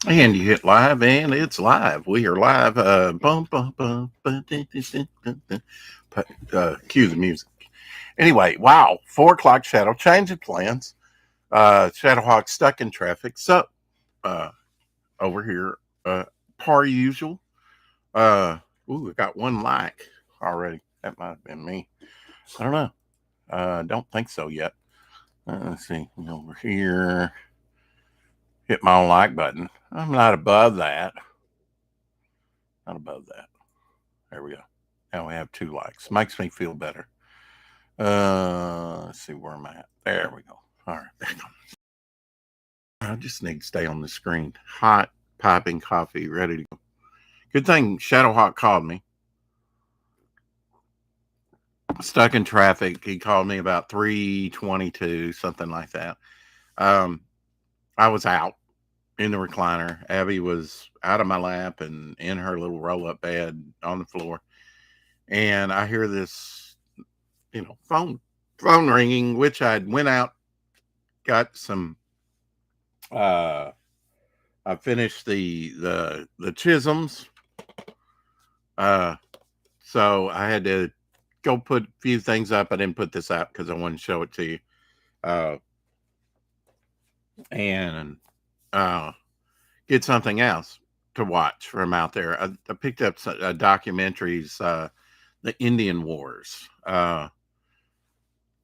And you hit live, and it's live. We are live. Cue the music. Anyway, wow. 4 o'clock shadow, change of plans. Shadowhawk stuck in traffic. So, uh, over here, per usual. Uh, I got one like already. That might have been me. I don't know. Don't think so yet. Let's see. Over here, hit my own like button. I'm not above that. Not above that. There we go. Now we have 2 likes. Makes me feel better. Let's see where I'm at. There we go. All right, back on. I just need to stay on the screen. Hot piping coffee, ready to go. Good thing Shadowhawk called me. Stuck in traffic. He called me about 3:22, something like that. Um, I was out in the recliner. Abby was out of my lap and in her little roll-up bed on the floor. And I hear this, phone ringing, which I went out, got some. I finished the chisms. Uh, so I had to go put a few things up. I didn't put this up because I wanted to show it to you. Uh, and get something else to watch from out there. I picked up some documentaries, the Indian Wars.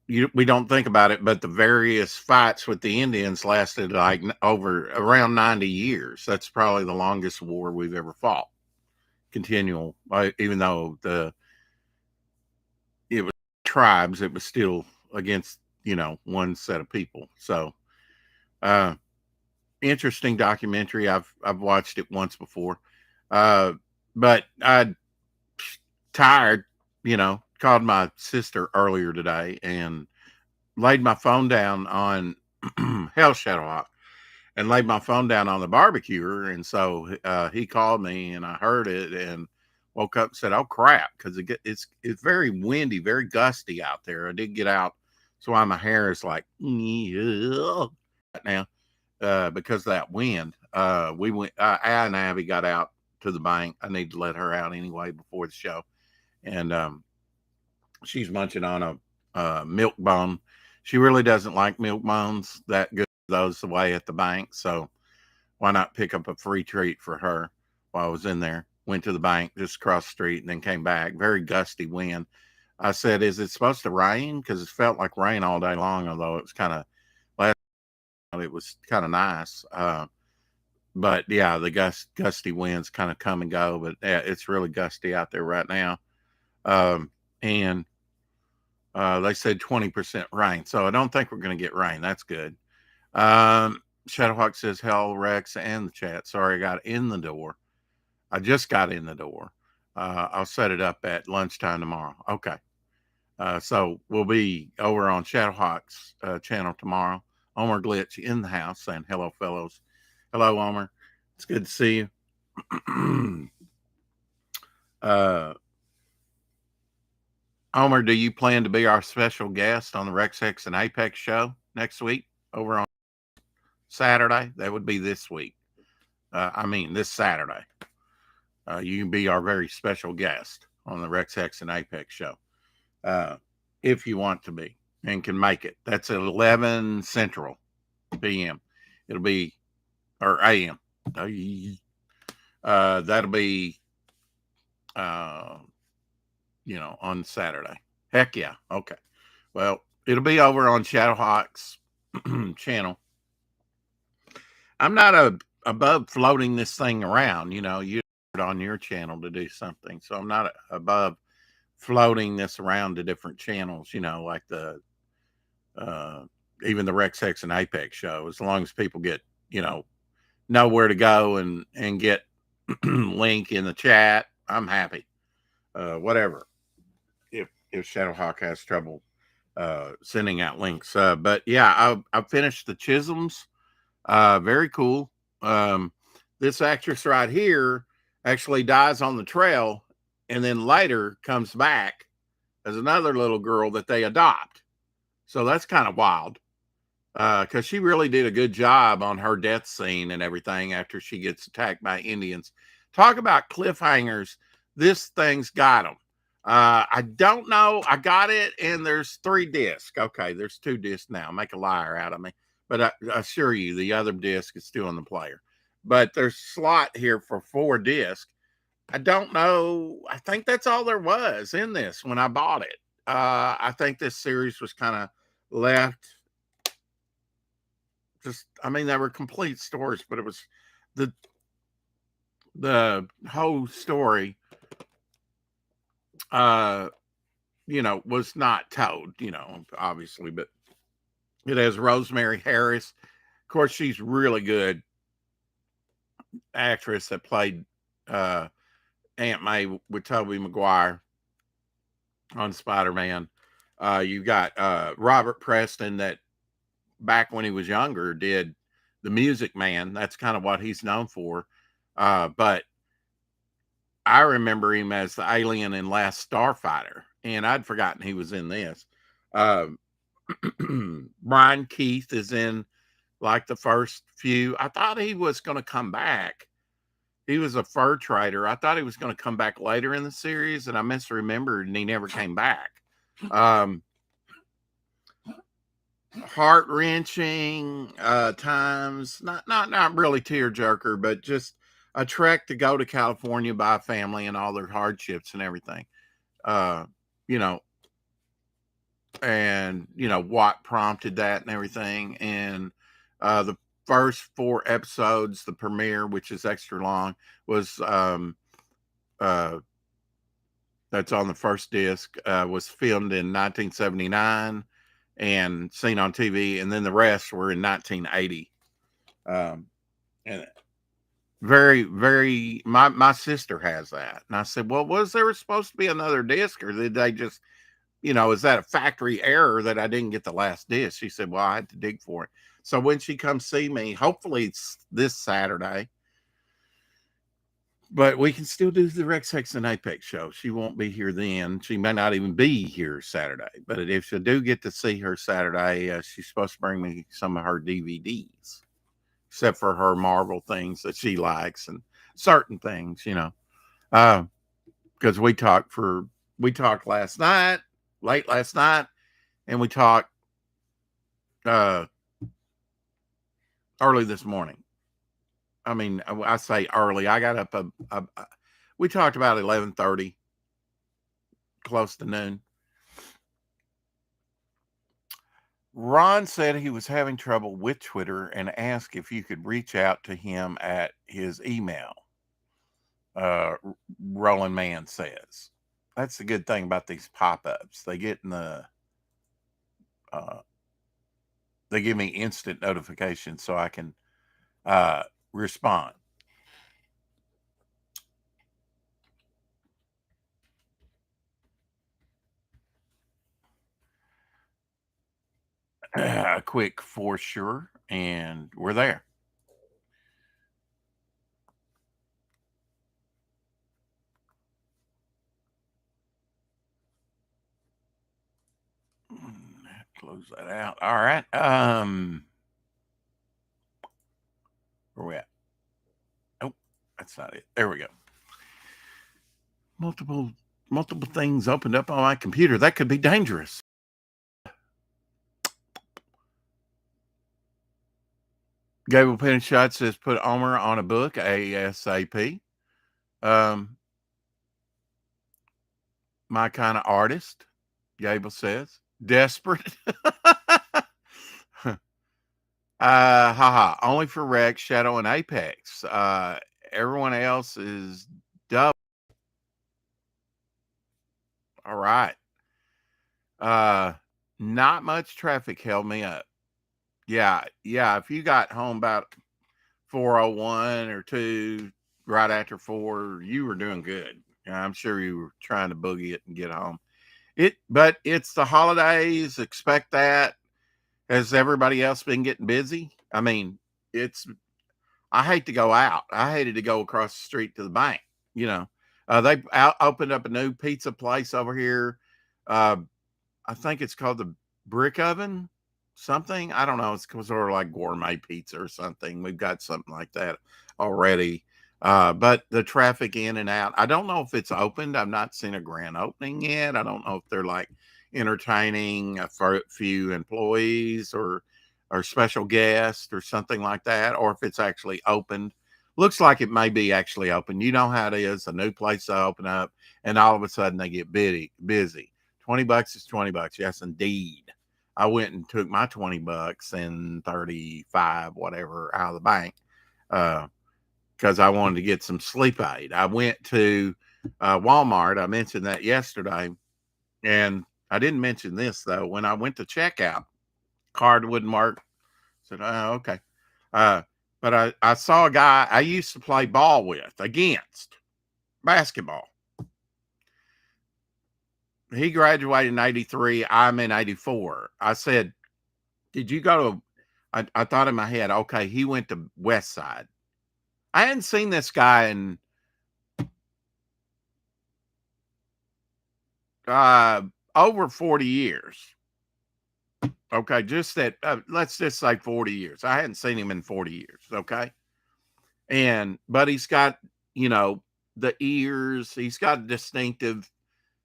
We don't think about it, but the various fights with the Indians lasted like over around 90 years. That's probably the longest war we've ever fought. Continual, even though it was tribes, it was still against one set of people. So, uh, interesting documentary. I've watched it once before, but I tired. Called my sister earlier today and laid my phone down on Hell Shadowhawk and laid my phone down on the barbecuer. And so he called me and I heard it and woke up and said, "Oh crap," because it's very windy, very gusty out there. I did get out, so why my hair is like right now because of that wind. We went. I and Abby got out to the bank. I need to let her out anyway before the show, and she's munching on a milk bone. She really doesn't like milk bones that good. Those away at the bank, so why not pick up a free treat for her while I was in there? Went to the bank just across the street and then came back. Very gusty wind. I said, "Is it supposed to rain?" Because it felt like rain all day long, although it was kind of last night it was kind of nice. But yeah, the gusty winds kind of come and go. But yeah, it's really gusty out there right now. And they said 20% rain, so I don't think we're going to get rain. That's good. Shadowhawk says, "Hell, Rex," and the chat. Sorry, I got in the door. I just got in the door. I'll set it up at lunchtime tomorrow. Okay. So we'll be over on Shadowhawk's channel tomorrow. Omer Glitch in the house saying, "Hello, fellows." Hello, Omer. It's good to see you. Omer, do you plan to be our special guest on the Rex X and Apex show next week over on Saturday? That would be this week. This Saturday. You can be our very special guest on the Rex X and Apex show if you want to be and can make it. That's at 11 Central p.m. It'll be, or a.m. That'll be, on Saturday. Heck yeah. Okay. Well, it'll be over on Shadowhawk's channel. I'm not above floating this thing around. You on your channel to do something, so I'm not above floating this around to different channels. Like the even the Rex X and Apex show. As long as people get know where to go and get link in the chat, I'm happy. Whatever. If Shadowhawk has trouble sending out links, but yeah, I finished the chisels. Very cool. This actress right here actually dies on the trail and then later comes back as another little girl that they adopt. So that's kind of wild. because she really did a good job on her death scene and everything after she gets attacked by Indians. Talk about cliffhangers. This thing's got them. I don't know. I got it, and there's 3 discs. Okay, there's 2 discs now. Make a liar out of me. But I assure you, the other disc is still in the player. But there's slot here for 4 discs. I don't know. I think that's all there was in this when I bought it. I think this series was kind of left just, I mean, they were complete stories, but it was the whole story uh was not told, obviously, but it has Rosemary Harris. Of course, she's really good actress that played Aunt May with Tobey Maguire on Spider-Man. You got Robert Preston, that back when he was younger did The Music Man. That's kind of what he's known for. But I remember him as the alien in Last Starfighter, and I'd forgotten he was in this. Brian Keith is in like the first few. I thought he was going to come back. He was a fur trader. I thought he was going to come back later in the series, and I misremembered, and he never came back. Heart-wrenching times, not really tearjerker, but just a trek to go to California by a family and all their hardships and everything. You know, and what prompted that and everything. And the first 4 episodes, the premiere, which is extra long, was that's on the first disc, was filmed in 1979 and seen on TV, and then the rest were in 1980. And very, very, my sister has that, and I said, well, was there supposed to be another disc, or did they just, is that a factory error that I didn't get the last disc? She said, well, I had to dig for it. So when she comes see me, hopefully it's this Saturday, but we can still do the Rex Hex and Apex show. She won't be here then. She may not even be here Saturday. But if I do get to see her Saturday, she's supposed to bring me some of her DVDs, except for her Marvel things that she likes and certain things, because we talked last night, late last night, and we talked early this morning. I mean, I say early. I got up. We talked about 11:30, close to noon. Ron said he was having trouble with Twitter and asked if you could reach out to him at his email. Roland Man says that's the good thing about these pop-ups. They get in the. They give me instant notifications so I can respond. A quick for sure, and we're there. Close that out. All right. Where we at? Oh, that's not it. There we go. Multiple things opened up on my computer. That could be dangerous. Gable Penshot says put Omer on a book ASAP. My kind of artist, Gable says. Desperate. Haha. Only for Rex, Shadow, and Apex. Everyone else is double. All right. Not much traffic held me up. Yeah. If you got home about 4:01 or 2 right after 4, you were doing good. I'm sure you were trying to boogie it and get home. But it's the holidays. Expect that. Has everybody else been getting busy? I mean, I hate to go out. I hated to go across the street to the bank. They opened up a new pizza place over here. I think it's called the Brick Oven. something. I don't know. It's sort of like gourmet pizza or something. We've got something like that already. But the traffic in and out, I don't know if it's opened. I've not seen a grand opening yet. I don't know if they're like entertaining a few employees or special guests or something like that, or if it's actually opened. Looks like it may be actually open. You know how it is. A new place to open up, and all of a sudden they get busy. $20 is $20. Yes, indeed. I went and took my $20 and 35, whatever, out of the bank because I wanted to get some sleep aid. I went to Walmart. I mentioned that yesterday. And I didn't mention this, though. When I went to checkout, card wouldn't work. I said, oh, okay. But I saw a guy I used to play ball with, against basketball. He graduated in 83. I'm in 84. I said, did you go to, I thought in my head, okay, he went to West Side. I hadn't seen this guy in over 40 years. Okay, just that, let's just say 40 years. I hadn't seen him in 40 years, okay? But he's got, the ears, he's got distinctive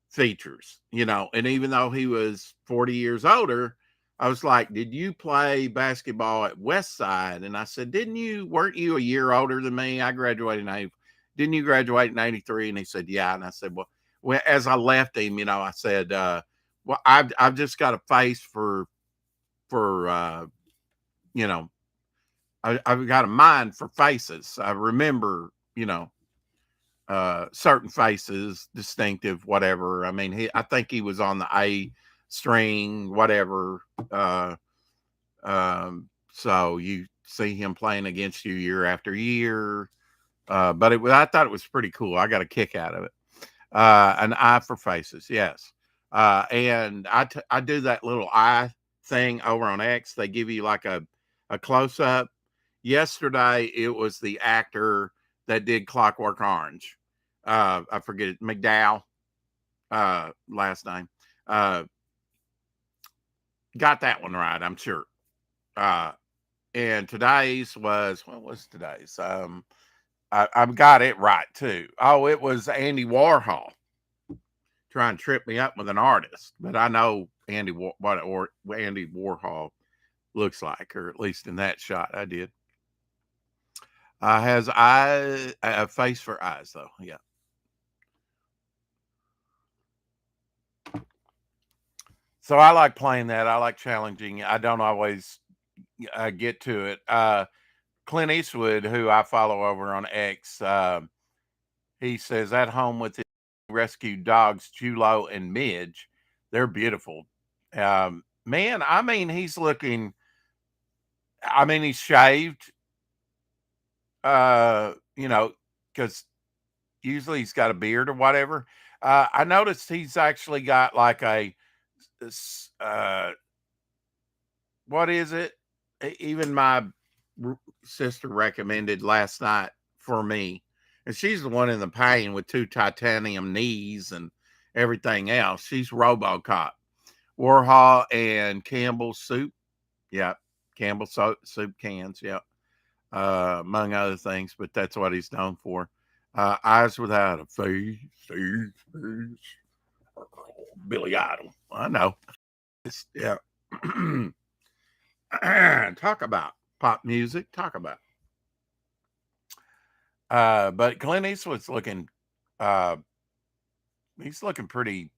features, and even though he was 40 years older, I was like, did you play basketball at West Side? And I said, weren't you a year older than me? I graduated didn't you graduate in 83? And he said, yeah. And I said, well, as I left him, I said, well, I've just got a face for, I've got a mind for faces. I remember, certain faces, distinctive, whatever. I mean, I think he was on the A string, whatever. So you see him playing against you year after year. But I thought it was pretty cool. I got a kick out of it. An eye for faces, yes. And I do that little eye thing over on X. They give you like a close up. Yesterday, it was the actor that did Clockwork Orange. I forget it, McDowell, last name. Got that one right, I'm sure. And today's was, what was today's? I've got it right too. Oh, it was Andy Warhol. Trying to trip me up with an artist, but I know Andy Warhol looks like, or at least in that shot I did. Has a face for eyes, though. Yeah. So I like playing that. I like challenging. I don't always get to it. Clint Eastwood, who I follow over on X, he says at home with his rescued dogs, Chulo and Midge. They're beautiful. Man, I mean, he's shaved, because usually he's got a beard or whatever. I noticed he's actually got like what is it? Even my sister recommended last night for me, and she's the one in the pain with 2 titanium knees and everything else. She's RoboCop, Warhol, and Campbell's soup. Yeah, Campbell's soup cans. Yeah, among other things, but that's what he's known for. Eyes Without a Face. Billy Idol. I know. Yeah. Talk about pop music. Talk about. But Clint Eastwood's looking. He's looking pretty,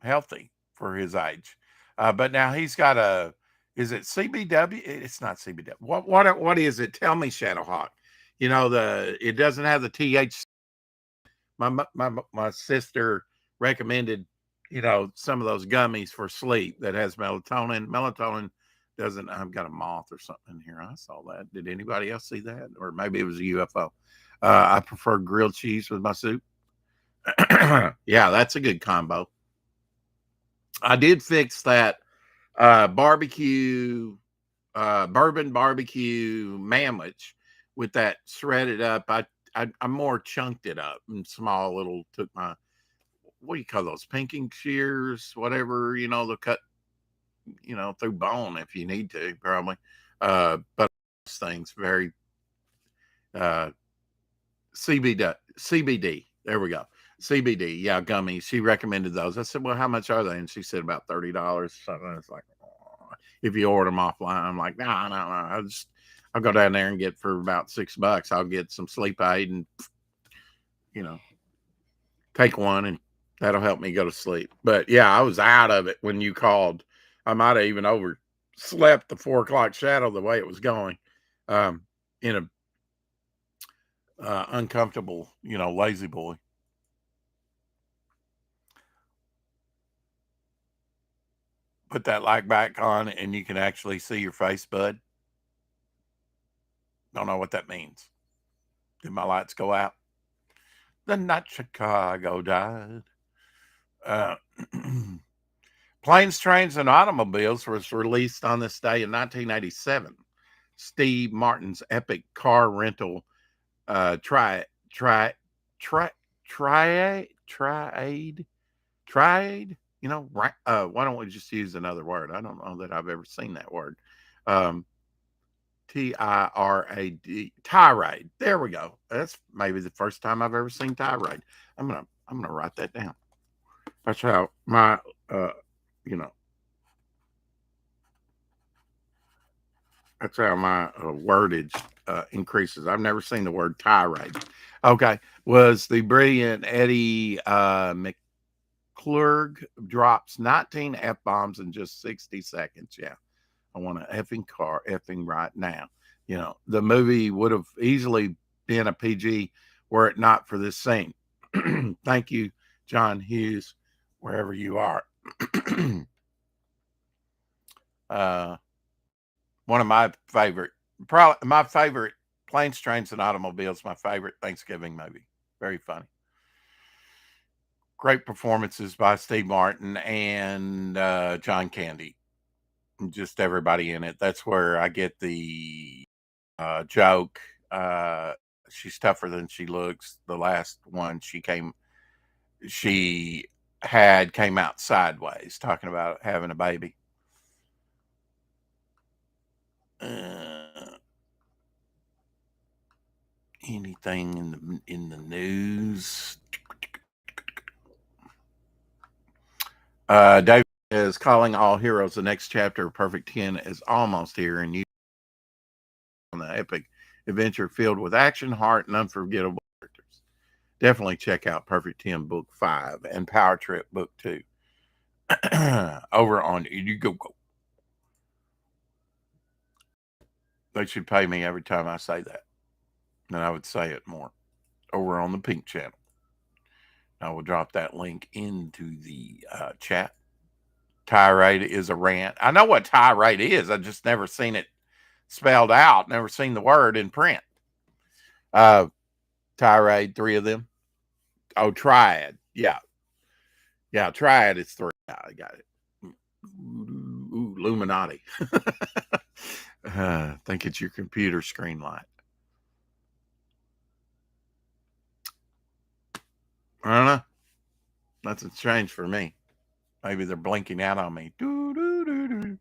healthy for his age. But now he's got a. Is it CBW? It's not CBW. What is it? Tell me, Shadowhawk. It doesn't have the THC. My sister recommended, some of those gummies for sleep that has melatonin. Melatonin doesn't. I've got a moth or something in here. I saw that. Did anybody else see that? Or maybe it was a UFO. I prefer grilled cheese with my soup. Yeah, that's a good combo. I did fix that barbecue, bourbon barbecue manwich with that shredded up. I more chunked it up in small little, took my, what do you call those, pinking shears, whatever, the cut through bone if you need to, probably. But things very uh, CBD. There we go. CBD. Yeah, gummies. She recommended those. I said, well, how much are they? And she said about $30. Something. It's like, oh, if you order them offline, I'm like, no, no, no. I'll go down there and get for about $6. I'll get some sleep aid and you know take one, and that'll help me go to sleep. But yeah, I was out of it when you called. I might have even overslept the 4 o'clock shadow the way it was going, in a uncomfortable, lazy boy. Put that light back on, and you can actually see your face, bud. Don't know what that means. Did my lights go out? The night Chicago died. Uh, Planes, Trains, and Automobiles was released on this day in 1987. Steve Martin's epic car rental tri tri tri triade. Why don't we just use another word? I don't know that I've ever seen that word. Um, tirade. There we go. That's maybe the first time I've ever seen tirade. I'm gonna write that down. That's how my you know that's how my wordage increases. I've never seen the word tirade. Okay, was the brilliant Eddie McClurg drops 19 f bombs in just 60 seconds. Yeah, I want an effing car effing right now. The movie would have easily been a PG were it not for this scene. Thank you, John Hughes, wherever you are. One of probably my favorite Planes, Trains, and Automobiles, my favorite Thanksgiving movie. Very funny. Great performances by Steve Martin and John Candy. Just everybody in it. That's where I get the joke. She's tougher than she looks. The last one she came out sideways, talking about having a baby. Anything in the news? David is calling all heroes. The next chapter of Perfect 10 is almost here, and you on the epic adventure filled with action, heart, and unforgettable characters. Definitely check out Perfect 10 Book 5 and Power Trip Book 2 over on Indiegogo. They should pay me every time I say that, and I would say it more over on the Pink channel. I will drop that link into the chat. Tirade is a rant. I know what tirade is. I've just never seen it spelled out. Never seen the word in print. Tirade, 3 of them. Oh, triad. Yeah. Yeah, triad is 3. Yeah, I got it. Ooh, Illuminati. I think it's your computer screen light. I don't know. Nothing's changed for me. Maybe they're blinking out on me. Doo, doo, doo,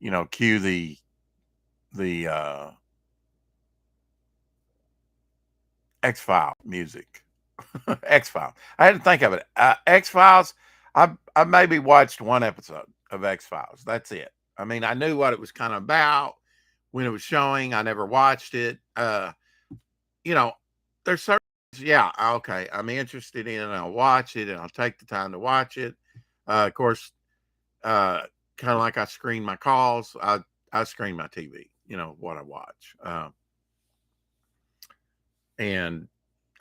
doo. Cue the X-File music. X-Files. I had to think of it. X-Files. I maybe watched one episode of X-Files. That's it. I mean, I knew what it was kind of about when it was showing. I never watched it. There's certain, yeah, okay, I'm interested in it, and I'll watch it, and I'll take the time to watch it. Of course, kind of like I screen my calls, I screen my TV, what I watch. And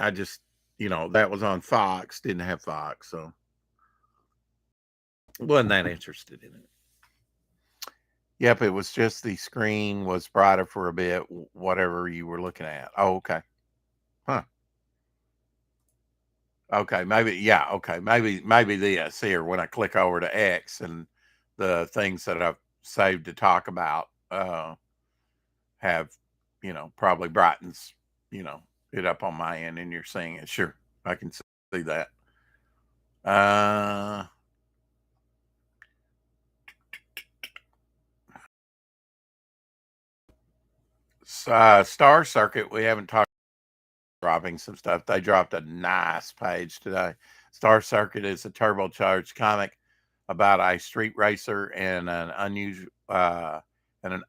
I just, that was on Fox, didn't have Fox, so wasn't that interested in it. Yep, it was just the screen was brighter for a bit, whatever you were looking at. Oh, okay. Huh. Okay, maybe, yeah, okay. Maybe this here when I click over to X and the things that I've saved to talk about have, probably brightens, it up on my end and you're seeing it. Sure, I can see that. Star Circuit, we haven't talked dropping some stuff. They dropped a nice page today. Star Circuit is a turbocharged comic about a street racer and an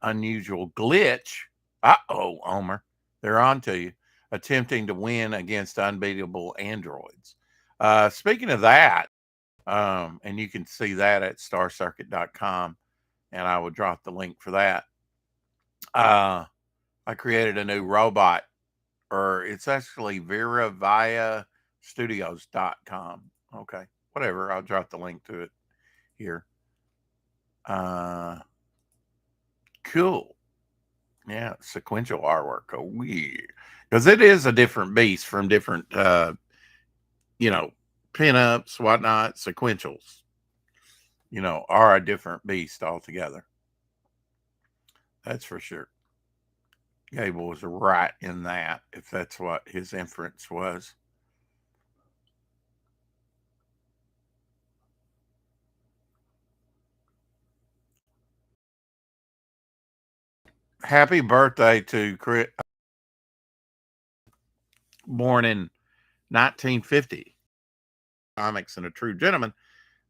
unusual glitch. Uh-oh, Homer. They're on to you. Attempting to win against unbeatable androids. Speaking of that, and you can see that at starcircuit.com, and I will drop the link for that. I created a new robot, or it's actually VeraViaStudios.com. Okay, whatever. I'll drop the link to it here. Cool. Yeah, sequential artwork. Oh, weird. Because it is a different beast from different, pinups, whatnot, sequentials, are a different beast altogether. That's for sure. Gable was right in that, if that's what his inference was. Happy birthday to Chris, born in 1950. Comics and a true gentleman,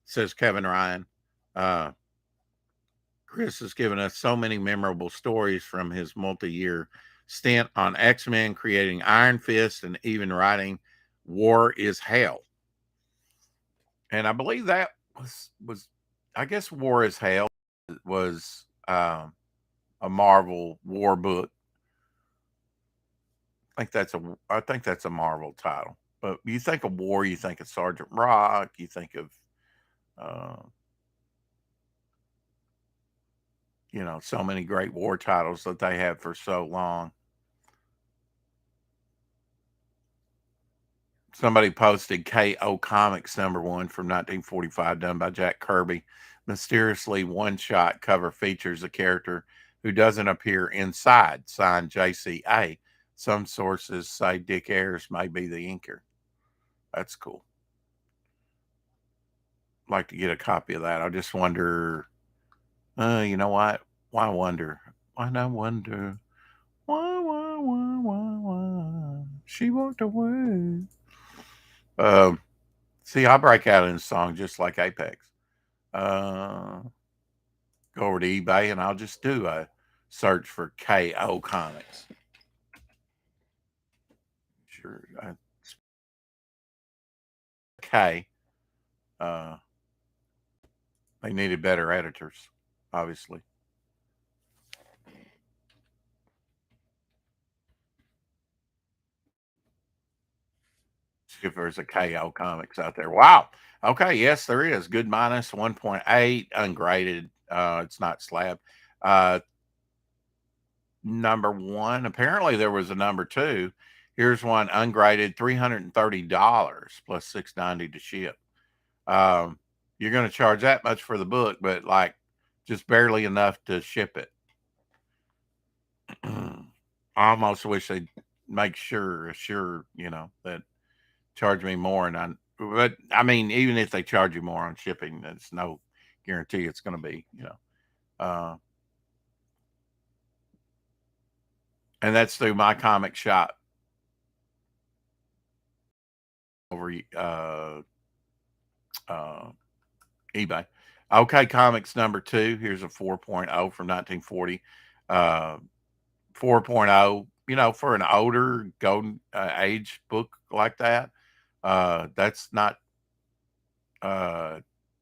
says Kevin Ryan. Uh, Chris has given us so many memorable stories from his multi-year stint on X-Men, creating Iron Fist, and even writing War is Hell. And I believe that was I guess War is Hell was a Marvel war book. I think that's a Marvel title. But you think of war, you think of Sergeant Rock, you think of uh, so many great war titles that they had for so long. Somebody posted KO Comics #1 from 1945, done by Jack Kirby. Mysteriously, one shot cover features a character who doesn't appear inside, signed JCA. Some sources say Dick Ayers may be the inker. That's cool. I'd like to get a copy of that. I just wonder, you know what? Why wonder? Why not wonder? Why? She walked away. See, I break out in song just like Apex. Go over to eBay and I'll just do a search for KO Comics. Sure. K. Uh, they needed better editors, obviously. See if there's a KO Comics out there. Wow. Okay. Yes, there is. Good minus 1.8, ungraded. It's not slab. #1. Apparently, there was a #2. Here's one ungraded, $330 plus $6.90 to ship. You're going to charge that much for the book, but like just barely enough to ship it. I almost wish they'd make sure, that charge me more. But I mean, even if they charge you more on shipping, there's no guarantee it's going to be, uh, and that's through my comic shop over uh, eBay. Okay, Comics #2. Here's a 4.0 from 1940. 4.0, for an older golden age book like that, that's not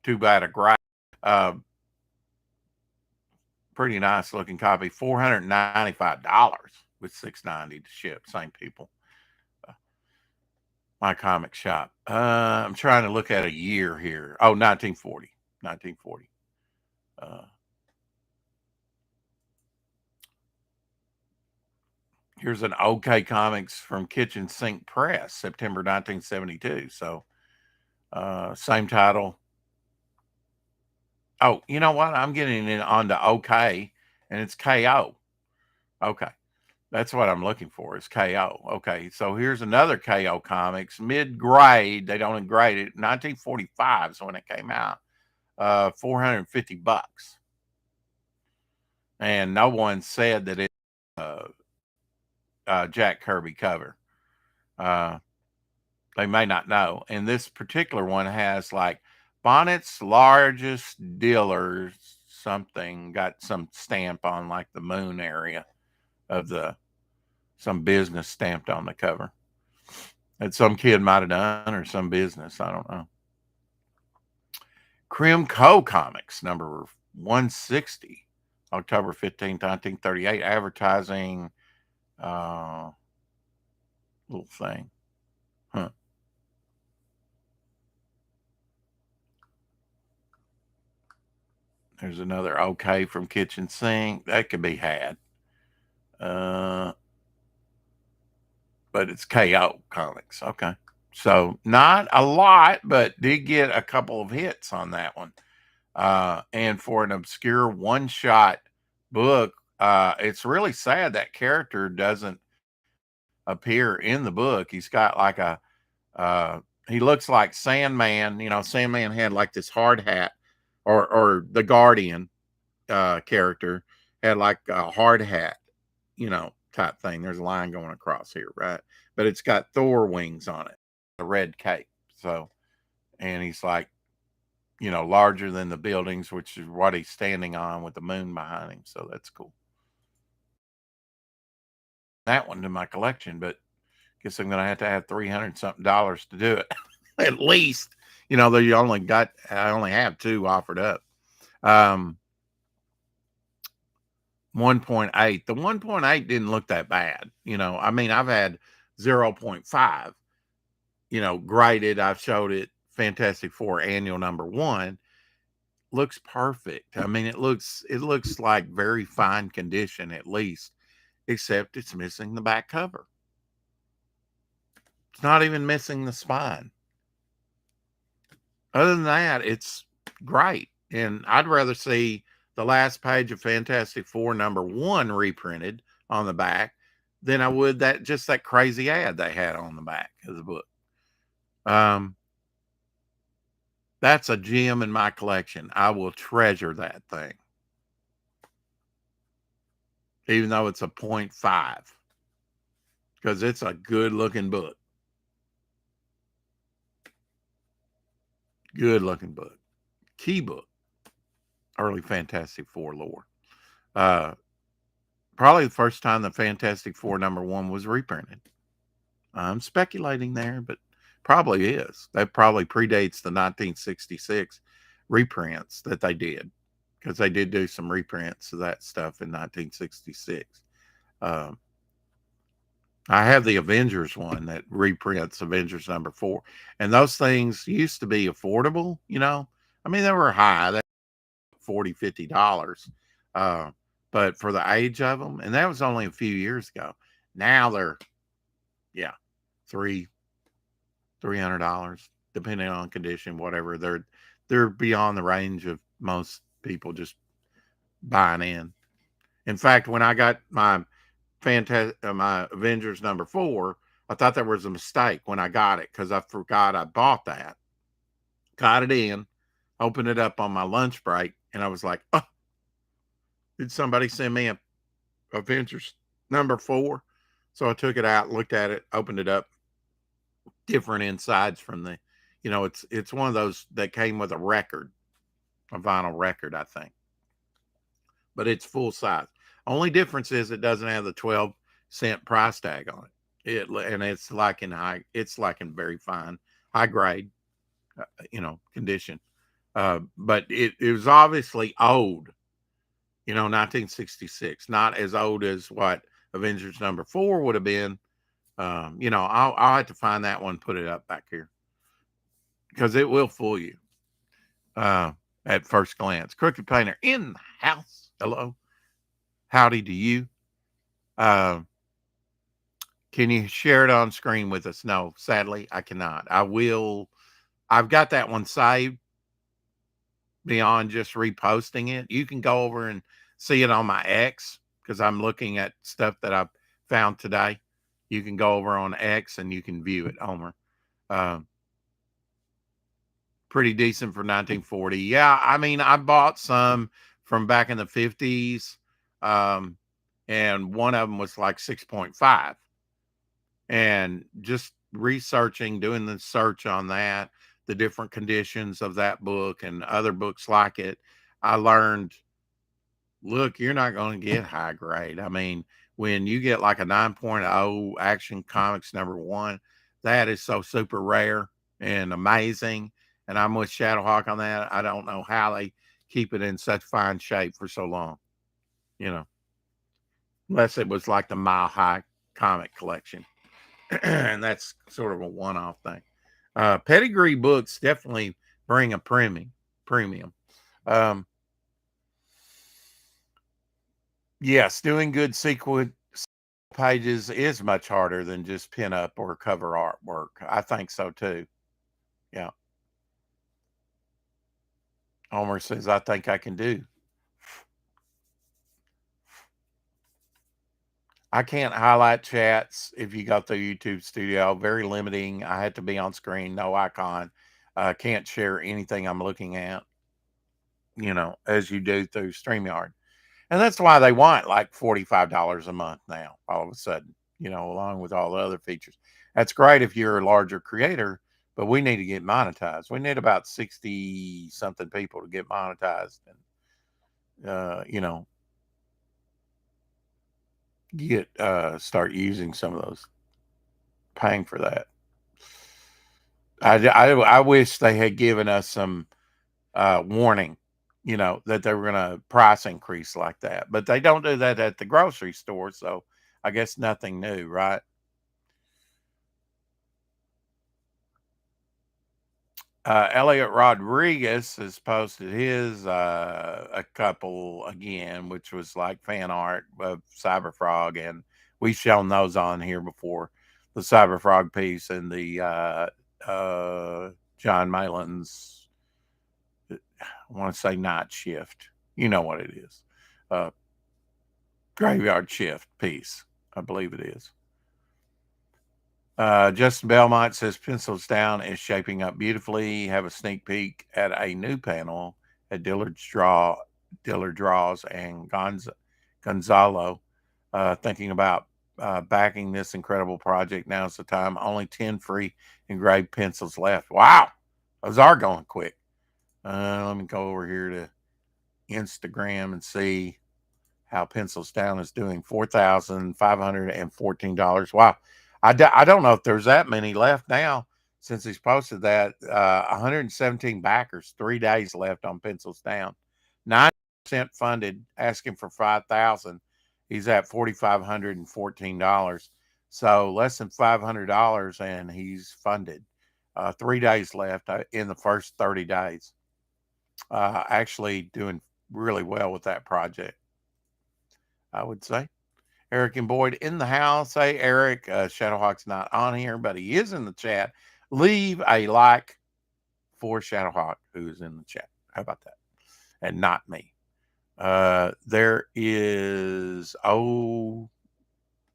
too bad a grade. Uh, Pretty nice looking copy. $495 with $6.90 to ship. Same people. My comic shop. I'm trying to look at a year here. Oh, 1940. 1940. Here's an OK Comics from Kitchen Sink Press, September 1972. So, same title. Oh, you know what? I'm getting it onto OK, and it's KO. Okay. That's what I'm looking for is KO. Okay. So here's another KO Comics, mid grade. They don't grade it. 1945 is when it came out. $450. And no one said that it Jack Kirby cover. Uh, they may not know. And this particular one has like Bonnet's largest dealer, something, got some stamp on like the moon area of some business stamped on the cover that some kid might have done or some business. I don't know. Crim Co. Comics, number 160, October 15th, 1938. Advertising little thing. Huh. There's another okay from Kitchen Sink. That could be had. But it's KO Comics. Okay. So not a lot, but did get a couple of hits on that one. And for an obscure one-shot book, it's really sad that character doesn't appear in the book. He's got like he looks like Sandman. You know, Sandman had like this hard hat, or the Guardian character had like a hard hat, type thing. There's a line going across here, right? But it's got Thor wings on it, a red cape. So, and he's like, larger than the buildings, which is what he's standing on with the moon behind him. So that's cool. That one to my collection, but guess I'm gonna have to have $300 something to do it. At least, though I only have two offered up. 1.8. The 1.8 didn't look that bad. I mean, I've had 0.5, graded. I've showed it Fantastic Four annual number 1. Looks perfect. I mean, it looks like very fine condition at least, except it's missing the back cover. It's not even missing the spine. Other than that, it's great. And I'd rather see the last page of Fantastic Four number 1 reprinted on the back than I would that crazy ad they had on the back of the book. That's a gem in my collection. I will treasure that thing. Even though it's a 0.5. Because it's a good looking book. Good looking book. Key book. Early Fantastic Four lore. Probably the first time the Fantastic Four number 1 was reprinted. I'm speculating there, but probably is. That probably predates the 1966 reprints that they did, because they did do some reprints of that stuff in 1966. I have the Avengers one that reprints Avengers number 4, and those things used to be affordable. I mean, they were high, that $40-$50, but for the age of them, and that was only a few years ago. Now they're $300, depending on condition, whatever. They're beyond the range of most people just buying in. In fact, when I got my my Avengers number 4, I thought there was a mistake when I got it, because I forgot I bought that. Got it in, opened it up on my lunch break, and I was like, oh, did somebody send me a Avengers number 4? So I took it out, looked at it, opened it up. Different insides from the, it's one of those that came with a vinyl record, I think. But it's full size. Only difference is it doesn't have the 12-cent price tag on it. And it's like in very fine, high grade, condition. But it was obviously old, 1966, not as old as what Avengers number 4 would have been. I'll have to find that one, put it up back here, because it will fool you at first glance. Crooked Painter in the house. Hello. Howdy to you. Can you share it on screen with us? No, sadly, I cannot. I've got that one saved beyond just reposting it. You can go over and see it on my X, because I'm looking at stuff that I've found today. You can go over on X and you can view it, Homer. Pretty decent for 1940. Yeah, I mean, I bought some from back in the 50s. And and one of them was like 6.5. And just researching, doing the search on that, the different conditions of that book and other books like it, I learned, look, you're not going to get high grade. I mean, when you get like a 9.0 Action Comics #1, that is so super rare and amazing. And I'm with Shadowhawk on that. I don't know how they keep it in such fine shape for so long, you know, unless it was like the Mile High comic collection. And that's sort of a one-off thing. Pedigree books definitely bring a premium. Um, yes, doing good sequel pages is much harder than just pin up or cover artwork. I think so too. Yeah. Homer says, I think I can do. I can't highlight chats if you go through YouTube Studio. Very limiting. I had to be on screen, no icon. Can't share anything I'm looking at, as you do through StreamYard. And that's why they want like $45 a month now, all of a sudden, along with all the other features. That's great if you're a larger creator, but we need to get monetized. We need about 60 something people to get monetized and, start using some of those, paying for that. I wish they had given us some warning, that they were going to price increase like that. But they don't do that at the grocery store. So I guess nothing new, right? Elliot Rodriguez has posted his a couple again, which was like fan art of Cyberfrog, and we've shown those on here before. The Cyberfrog piece and the John Malin's, I want to say Night Shift. You know what it is. Uh, Graveyard Shift piece, I believe it is. Justin Belmont says Pencils Down is shaping up beautifully. Have a sneak peek at a new panel at Dillard Draws, and Gonzalo. Thinking about backing this incredible project. Now's the time. Only 10 free engraved pencils left. Wow, those are going quick. Let me go over here to Instagram and see how Pencils Down is doing. $4,514. Wow. I don't know if there's that many left now since he's posted that. 117 backers, 3 days left on Pencils Down. 9% funded, asking for 5,000. He's at $4,514. So less than $500, and he's funded. 3 days left in the first 30 days. Actually doing really well with that project, I would say. Eric and Boyd in the house. Hey, Eric, Shadowhawk's not on here, but he is in the chat. Leave a like for Shadowhawk, who's in the chat. How about that? And not me. There is,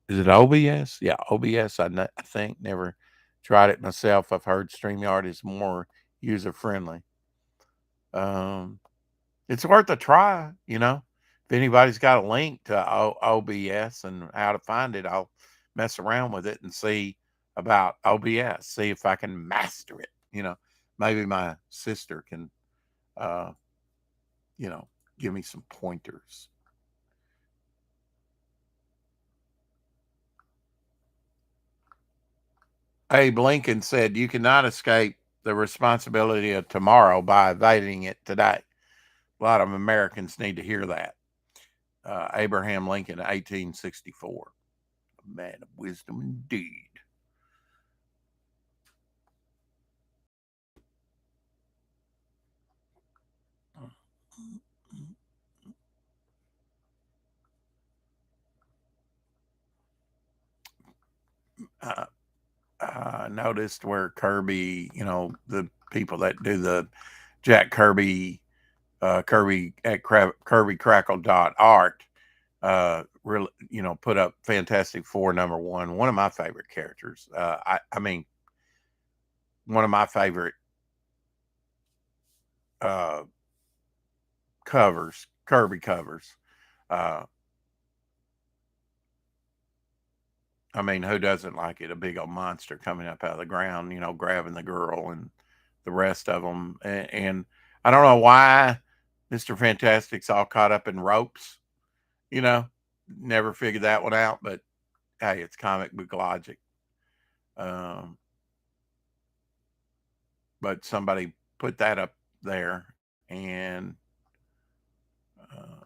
is it OBS? Yeah, OBS, I think. Never tried it myself. I've heard StreamYard is more user-friendly. It's worth a try, If anybody's got a link to OBS and how to find it, I'll mess around with it and see about OBS, see if I can master it. Maybe my sister can, give me some pointers. Abe Lincoln said, you cannot escape the responsibility of tomorrow by evading it today. A lot of Americans need to hear that. Abraham Lincoln, 1864. A man of wisdom indeed. Noticed where Kirby, the people that do the Jack Kirby, Kirby at Kirby really, put up Fantastic Four #1. One of my favorite characters. I mean, one of my favorite covers, Kirby covers. I mean, who doesn't like it? A big old monster coming up out of the ground, grabbing the girl and the rest of them. And I don't know why Mr. Fantastic's all caught up in ropes, you know, never figured that one out, but hey, it's comic book logic. Um, but somebody put that up there, and uh,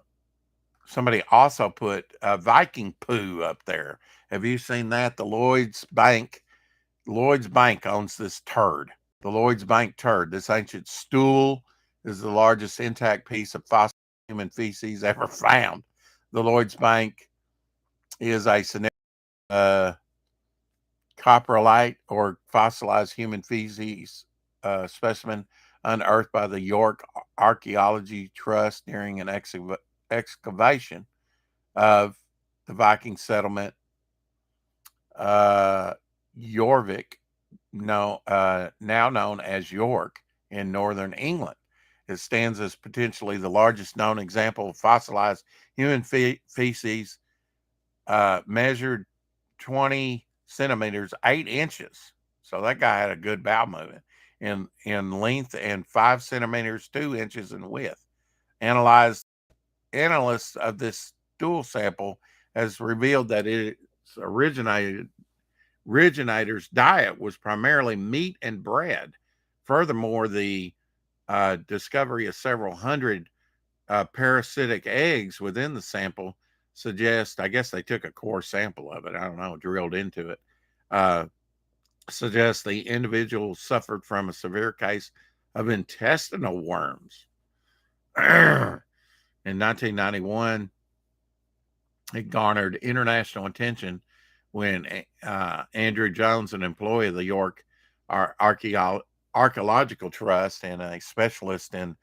somebody also put Viking poo up there. Have you seen that? Lloyd's Bank owns this turd. The Lloyd's Bank turd. This ancient stool is the largest intact piece of fossil human feces ever found. The Lloyd's Bank is a coprolite or fossilized human feces specimen unearthed by the York Archaeology Trust during an excavation of the Viking settlement Jorvik, now known as York, in northern England. It stands as potentially the largest known example of fossilized human feces, measured 20 centimeters, 8 inches. So that guy had a good bowel movement in length, and 5 centimeters, 2 inches in width. Analysts of this stool sample has revealed that its originator's diet was primarily meat and bread. Furthermore, the discovery of several hundred parasitic eggs within the sample suggests, I guess they took a core sample of it, I don't know, drilled into it, suggests the individual suffered from a severe case of intestinal worms. In 1991, it garnered international attention when Andrew Jones, an employee of the York Archaeological Trust and a specialist in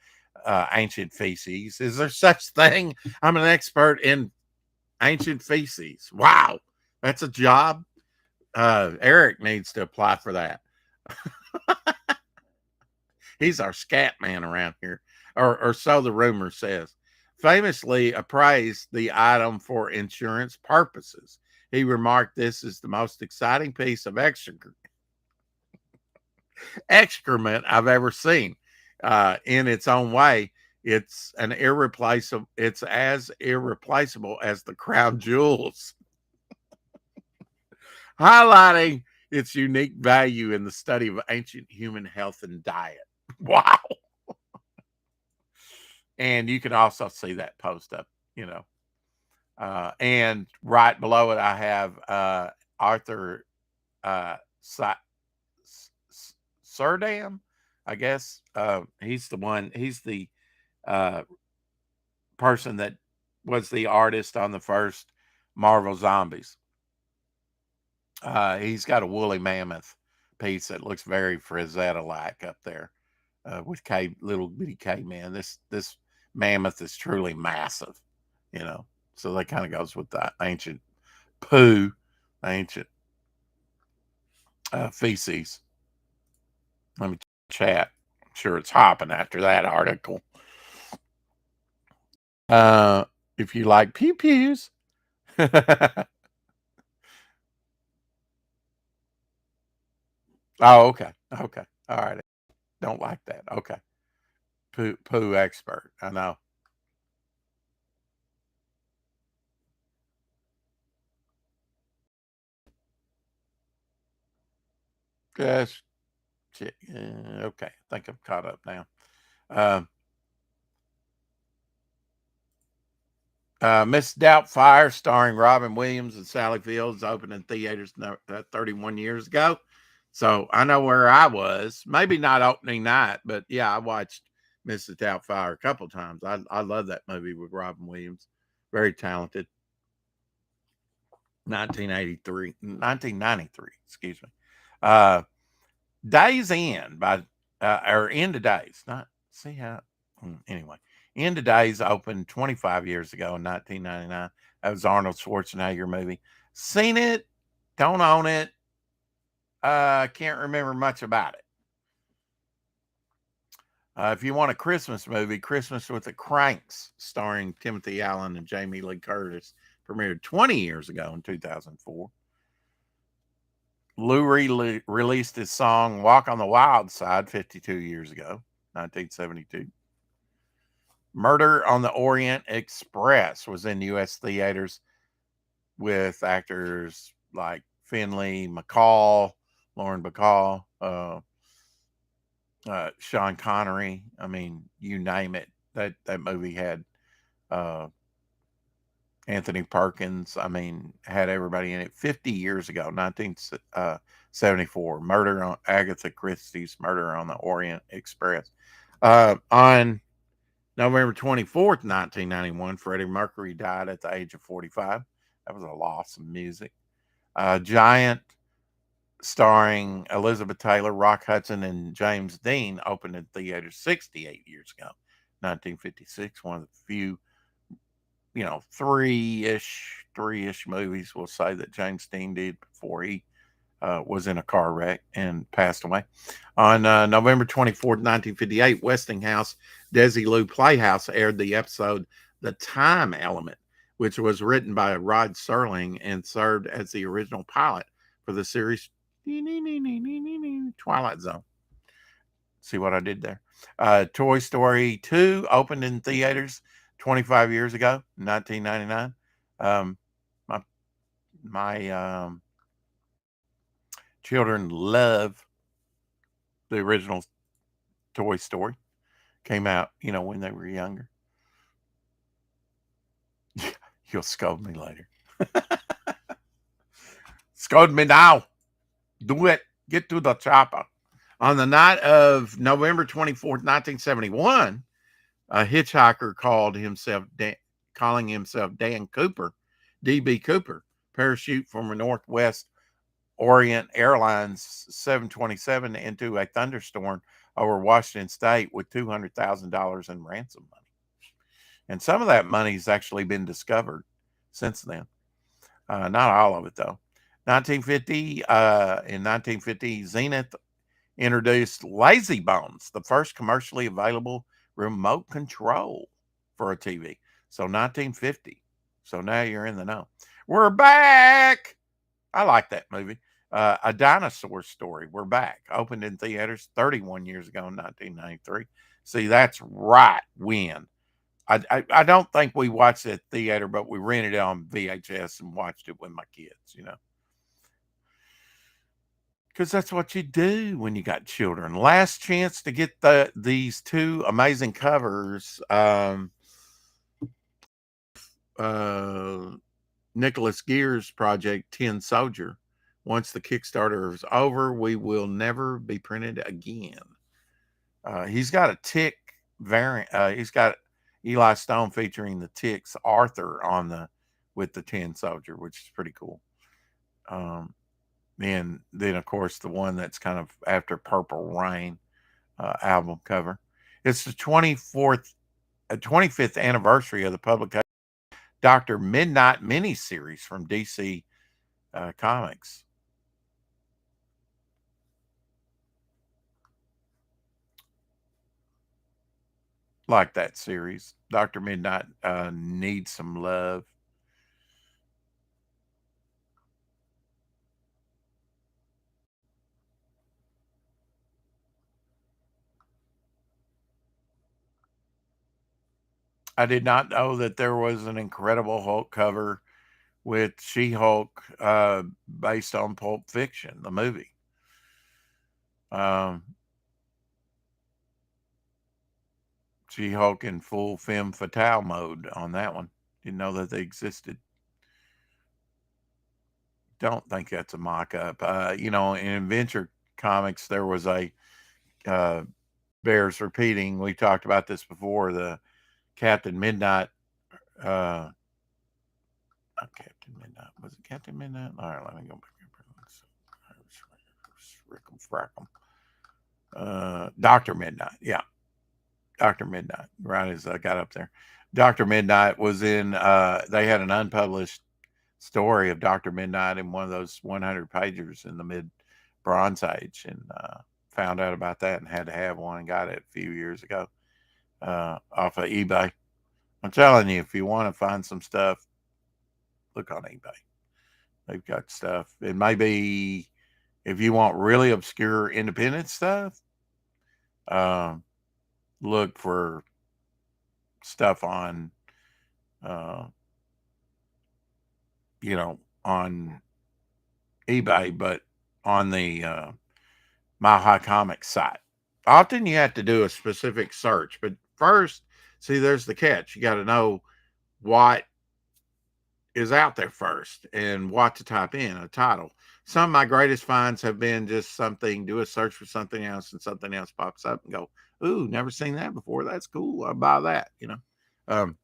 ancient feces. Is there such thing? I'm an expert in ancient feces. Wow, that's a job. Eric needs to apply for that. He's our scat man around here, or so the rumor says. Famously appraised the item for insurance purposes. He remarked, "This is the most exciting piece of excrement I've ever seen. In its own way, it's as irreplaceable as the crown jewels," highlighting its unique value in the study of ancient human health and diet. Wow. And you can also see that post up, and right below it, I have Arthur Surdam, I guess. He's the person that was the artist on the first Marvel Zombies. He's got a woolly mammoth piece that looks very Frazetta-like up there, with little bitty caveman. This mammoth is truly massive, So that kind of goes with the ancient poo, ancient feces. Let me chat. I'm sure it's hopping after that article. If you like pew pews. Oh, okay. Okay. All right. Don't like that. Okay. Poo expert. I know. Gosh. Okay. I think I'm caught up now. Miss Doubtfire, starring Robin Williams and Sally Fields, opened in theaters 31 years ago. So I know where I was. Maybe not opening night, but yeah, I watched Mrs. Doubtfire a couple times. I love that movie with Robin Williams. Very talented. 1993, excuse me. Days End or End of Days. Not see how. Anyway, End of Days opened 25 years ago in 1999. That was Arnold Schwarzenegger movie. Seen it, don't own it. Can't remember much about it. If you want a Christmas movie, Christmas with the Cranks, starring Timothy Allen and Jamie Lee Curtis, premiered 20 years ago in 2004. Lou released his song Walk on the Wild Side 52 years ago, 1972. Murder on the Orient Express was in U.S. theaters with actors like Finley, McCall, Lauren Bacall, Sean Connery. I mean, you name it. That movie had uh, Anthony Perkins. I mean, had everybody in it. 50 years ago, 1974. Murder on Agatha Christie's Murder on the Orient Express. On November 24th, 1991, Freddie Mercury died at the age of 45. That was a loss of music. Giant, starring Elizabeth Taylor, Rock Hudson, and James Dean, opened in theaters 68 years ago, 1956. One of the few, three-ish movies, we'll say, that James Dean did before he was in a car wreck and passed away. On November 24th, 1958, Westinghouse Desilu Playhouse aired the episode The Time Element, which was written by Rod Serling and served as the original pilot for the series Twilight Zone. See what I did there? Toy Story 2 opened in theaters 25 years ago, 1999. My children love the original Toy Story. Came out, when they were younger. You'll scold me later. Scold me now. Do it. Get to the chopper. On the night of November 24th, 1971, a hitchhiker calling himself Dan Cooper, D.B. Cooper, parachute from a Northwest Orient Airlines 727 into a thunderstorm over Washington State with $200,000 in ransom money. And some of that money's actually been discovered since then. Not all of it, though. In 1950, Zenith introduced Lazy Bones, the first commercially available remote control for a TV. So 1950. So now you're in the know. We're back. I like that movie. A Dinosaur Story. We're back. Opened in theaters 31 years ago in 1993. See, that's right when. I don't think we watched it at theater, but we rented it on VHS and watched it with my kids, because that's what you do when you got children. Last chance to get these two amazing covers. Nicholas Gear's project, Tin Soldier. Once the Kickstarter is over, we will never be printed again. He's got a Tick variant. He's got Eli Stone featuring the Tick's Arthur with the Tin Soldier, which is pretty cool. And then of course the one that's kind of after Purple Rain album cover. It's the 25th anniversary of the publication Dr. Midnight miniseries from DC Comics. Like that series. Dr. Midnight needs some love. I did not know that there was an Incredible Hulk cover with She-Hulk based on Pulp Fiction, the movie. She-Hulk in full femme fatale mode on that one. Didn't know that they existed. Don't think that's a mock-up. In Adventure Comics, there was a bears repeating. We talked about this before. The Captain Midnight. Not Captain Midnight. Was it Captain Midnight? All right, let me go back. Frackum. Dr. Midnight. Yeah. Dr. Midnight. Right as I got up there. Dr. Midnight was in, they had an unpublished story of Dr. Midnight in one of those 100 pagers in the mid Bronze Age, and found out about that and had to have one and got it a few years ago off of eBay. I'm telling you, if you want to find some stuff, look on eBay. They've got stuff. It may be If you want really obscure independent stuff, um, look for stuff on, uh, on eBay, but on the My High Comics site. Often you have to do a specific search, but first, see, there's the catch. You got to know what is out there first and what to type in a title. Some of my greatest finds have been just something, do a search for something else, and something else pops up and go, ooh, never seen that before. That's cool. I'll buy that. Um,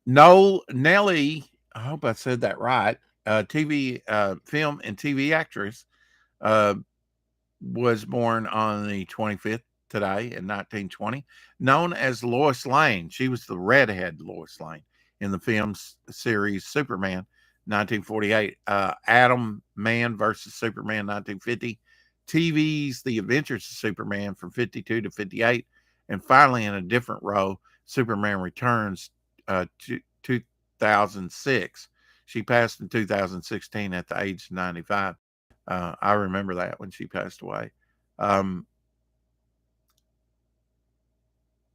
no, Nellie, I hope I said that right. TV, film and TV actress, uh, was born on the 25th today in 1920, known as Lois Lane. She was the redhead Lois Lane in the film series Superman, 1948. Atom Man versus Superman, 1950. TV's The Adventures of Superman from 52 to 58. And finally, in a different role, Superman Returns, to 2006. She passed in 2016 at the age of 95. I remember that when she passed away. Um,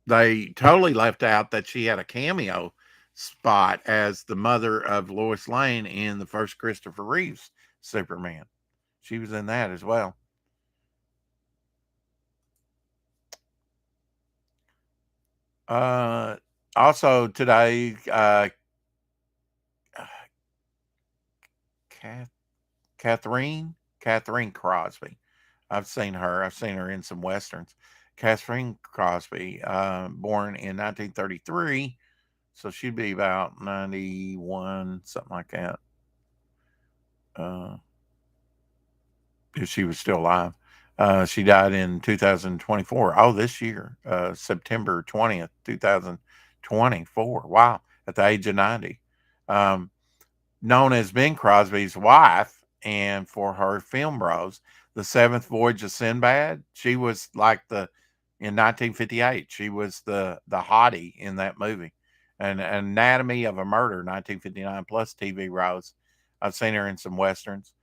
they totally left out that she had a cameo spot as the mother of Lois Lane in the first Christopher Reeves Superman. She was in that as well. Uh, Also today, Kath, Catherine Crosby. I've seen her. I've seen her in some westerns. Catherine Crosby, born in 1933, so she'd be about 91, something like that, uh, if she was still alive. She died in 2024. Oh, this year, September 20th, 2024. Wow, at the age of 90. Um, Known as Bing Crosby's wife, and for her film roles, The Seventh Voyage of Sinbad, she was like in 1958, she was the hottie in that movie. And Anatomy of a Murder, 1959, plus TV roles. I've seen her in some westerns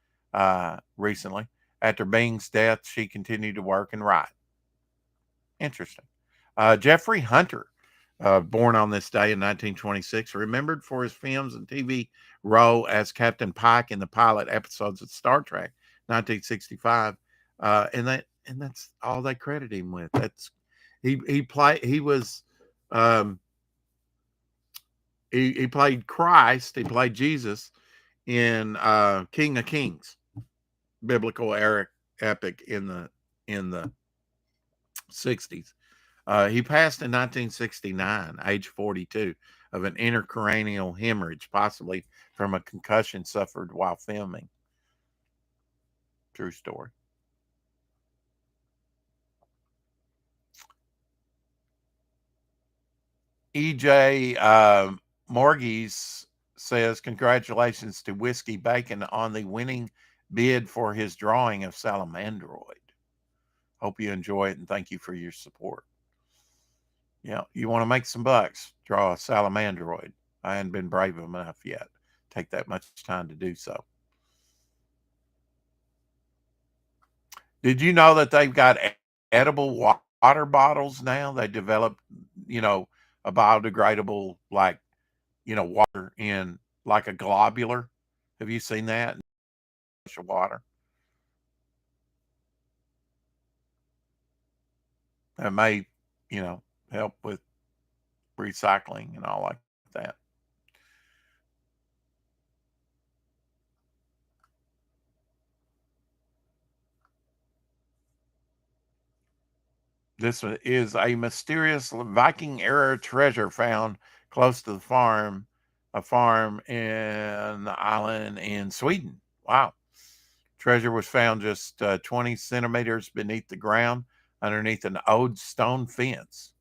recently. After Bing's death, she continued to work and write. Interesting. Jeffrey Hunter, born on this day in 1926, remembered for his films and TV role as Captain Pike in the pilot episodes of Star Trek, 1965, and that's all they credit him with. That's he was um, he played Christ, he played Jesus in King of Kings, biblical epic in the 60s. He passed in 1969, age 42, of an intracranial hemorrhage, possibly from a concussion suffered while filming. True story. EJ Morges says, congratulations to Whiskey Bacon on the winning bid for his drawing of Salamandroid. Hope you enjoy it and thank you for your support. Yeah, you want to make some bucks, draw a Salamandroid. I hadn't been brave enough yet. Take that much time to do so. Did you know that they've got edible water bottles now? They developed, you know, a biodegradable, like, water in like a globular. Have you seen that? Water that may, help with recycling and all like that. This is a mysterious Viking era treasure found close to a farm in the island in Sweden. Wow. Treasure was found just 20 centimeters beneath the ground underneath an old stone fence.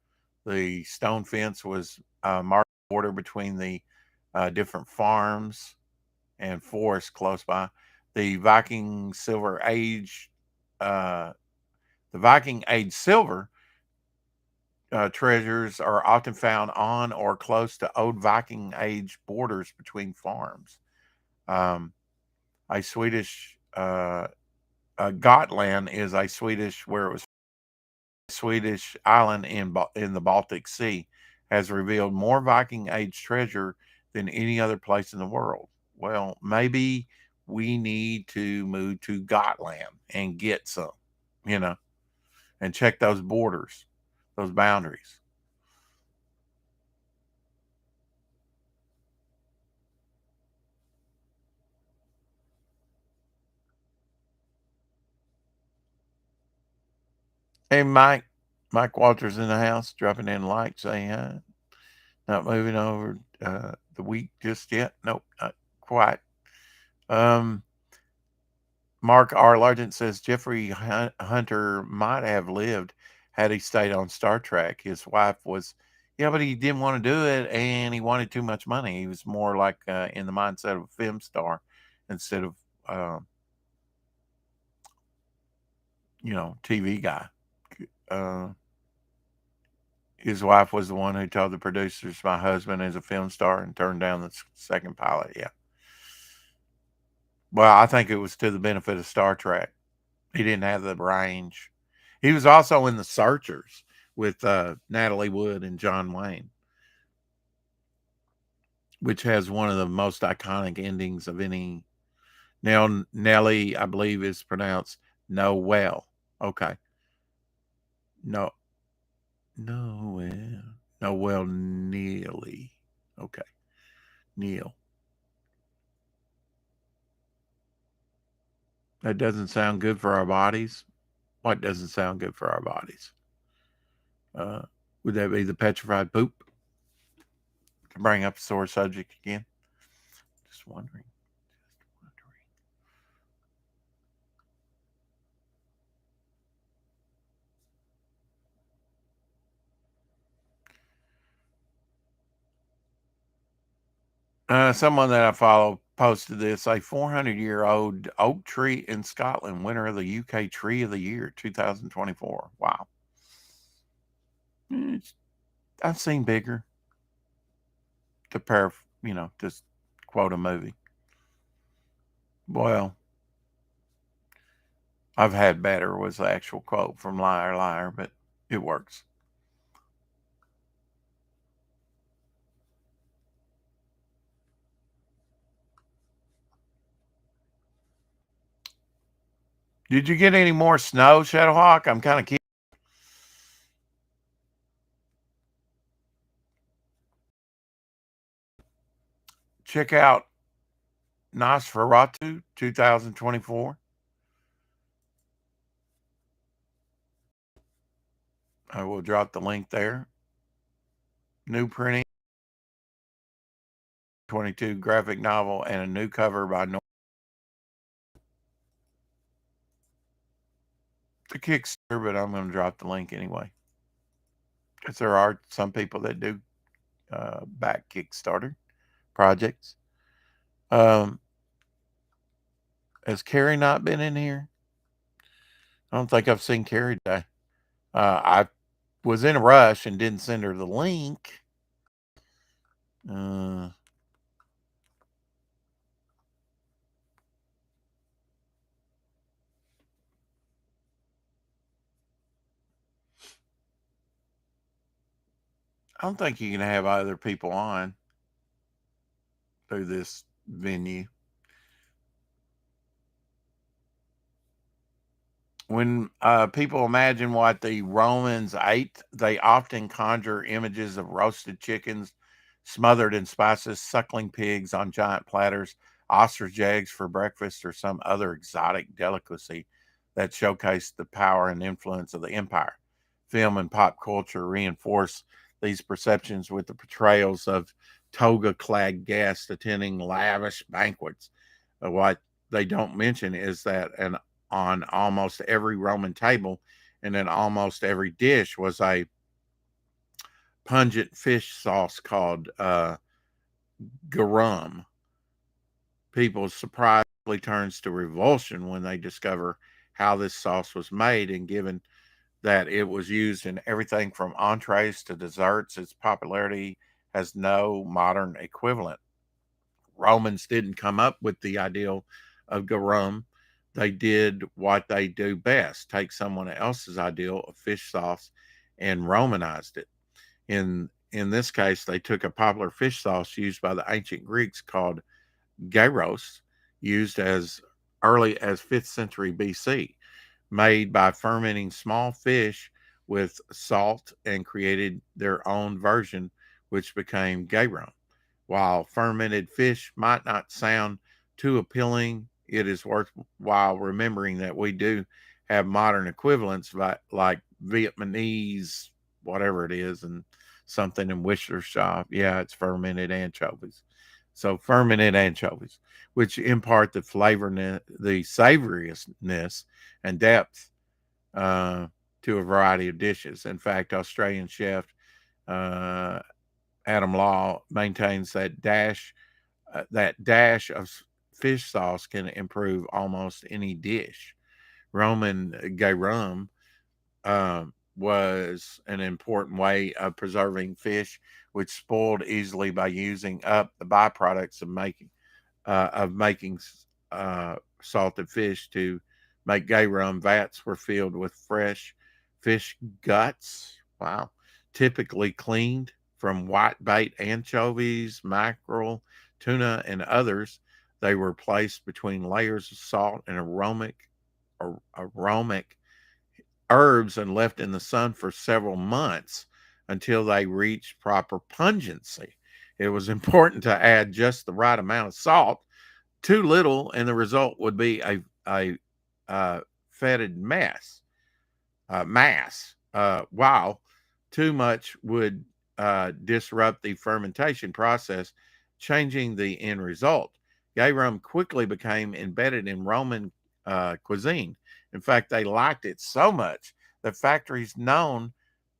The stone fence was marked border between the different farms and forests close by. The Viking Silver Age, uh, the Viking Age silver treasures are often found on or close to old Viking Age borders between farms. Um, a Swedish Gotland is a Swedish where it was Swedish island in the Baltic Sea has revealed more Viking Age treasure than any other place in the world. Well, maybe we need to move to Gotland and get some, you know, and check those borders, those boundaries. Hey, Mike Walters in the house, dropping in like, saying hi. Not moving over the week just yet. Nope, not quite. Um, Mark R. Largent says Jeffrey Hunter might have lived had he stayed on Star Trek. His wife was, yeah, but he didn't want to do it and he wanted too much money. He was more like in the mindset of a film star instead of, uh, TV guy. Uh, his wife was the one who told the producers, my husband is a film star, and turned down the second pilot. Yeah. Well, I think it was to the benefit of Star Trek. He didn't have the range. He was also in The Searchers with Natalie Wood and John Wayne, which has one of the most iconic endings of any. Now, Nellie, I believe, is pronounced Noel. Okay. No, Noel. Noel Neely. Okay. Neil. That doesn't sound good for our bodies. What doesn't sound good for our bodies? Uh, would that be the petrified poop? To bring up a sore subject again? Just wondering. Someone that I follow posted this: a 400-year-old oak tree in Scotland, winner of the UK Tree of the Year 2024. Wow. I've seen bigger, to just quote a movie. Well, I've had better was the actual quote from Liar Liar, but it works. Did you get any more snow, Shadowhawk? I'm kind of curious. Check out Nosferatu 2024. I will drop the link there. New printing, 22 graphic novel, and a new cover by the Kickstarter, but I'm going to drop the link anyway. Because there are some people that do back Kickstarter projects. Um, has Carrie not been in here? I don't think I've seen Carrie today. I was in a rush and didn't send her the link. I don't think you can have other people on through this venue. When people imagine what the Romans ate, they often conjure images of roasted chickens smothered in spices, suckling pigs on giant platters, ostrich eggs for breakfast, or some other exotic delicacy that showcased the power and influence of the empire. Film and pop culture reinforce these perceptions with the portrayals of toga clad guests attending lavish banquets. What they don't mention is that on almost every Roman table and in almost every dish was a pungent fish sauce called garum. People surprisingly turns to revulsion when they discover how this sauce was made, and given that it was used in everything from entrees to desserts, its popularity has no modern equivalent. Romans didn't come up with the ideal of garum. They did what they do best: take someone else's ideal of fish sauce and Romanized it. In this case, they took a popular fish sauce used by the ancient Greeks called gyros, used as early as 5th century BC, made by fermenting small fish with salt, and created their own version, which became gyro. While fermented fish might not sound too appealing, it is worthwhile remembering that we do have modern equivalents like Vietnamese, whatever it is, and something in Worcestershire. Yeah, it's fermented anchovies. So fermented anchovies, which impart the flavor, the savoriousness and depth uh, to a variety of dishes. In fact, Australian chef uh, Adam Law maintains that dash of fish sauce can improve almost any dish. Roman garum was an important way of preserving fish, which spoiled easily by using up the byproducts of making salted fish. To make gay rum, vats were filled with fresh fish guts. Wow. Typically cleaned from whitebait anchovies, mackerel, tuna, and others. They were placed between layers of salt and aromatic herbs and left in the sun for several months until they reached proper pungency. It was important to add just the right amount of salt. Too little, and the result would be a fetid mass. While too much would disrupt the fermentation process, changing the end result. Gay rum quickly became embedded in Roman cuisine. In fact, they liked it so much that factories known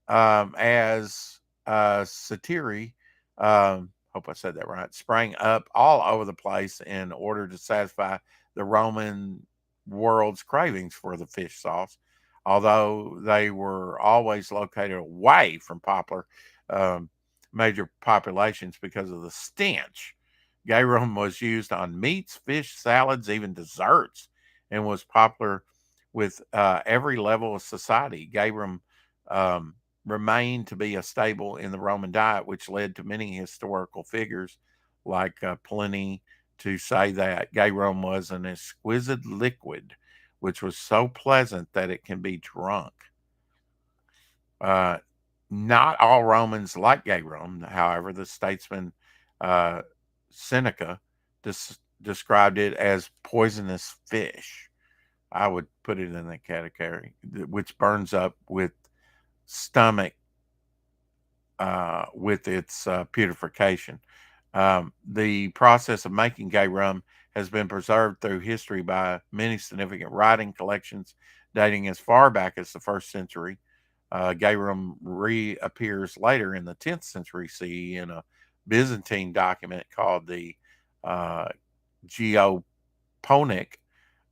as satiri, hope I said that right, sprang up all over the place in order to satisfy the Roman world's cravings for the fish sauce. Although they were always located away from popular um, major populations because of the stench. Garum was used on meats, fish, salads, even desserts, and was popular with every level of society. Garum um, remained to be a staple in the Roman diet, which led to many historical figures like Pliny to say that garum was an exquisite liquid, which was so pleasant that it can be drunk. Uh, Not all Romans liked garum. However, the statesman uh, Seneca described it as poisonous fish. I would put it in that category, which burns up with stomach with its putrefaction. The process of making gay rum has been preserved through history by many significant writing collections dating as far back as the first century. Gay rum reappears later in the 10th century CE in a Byzantine document called uh, Geoponic.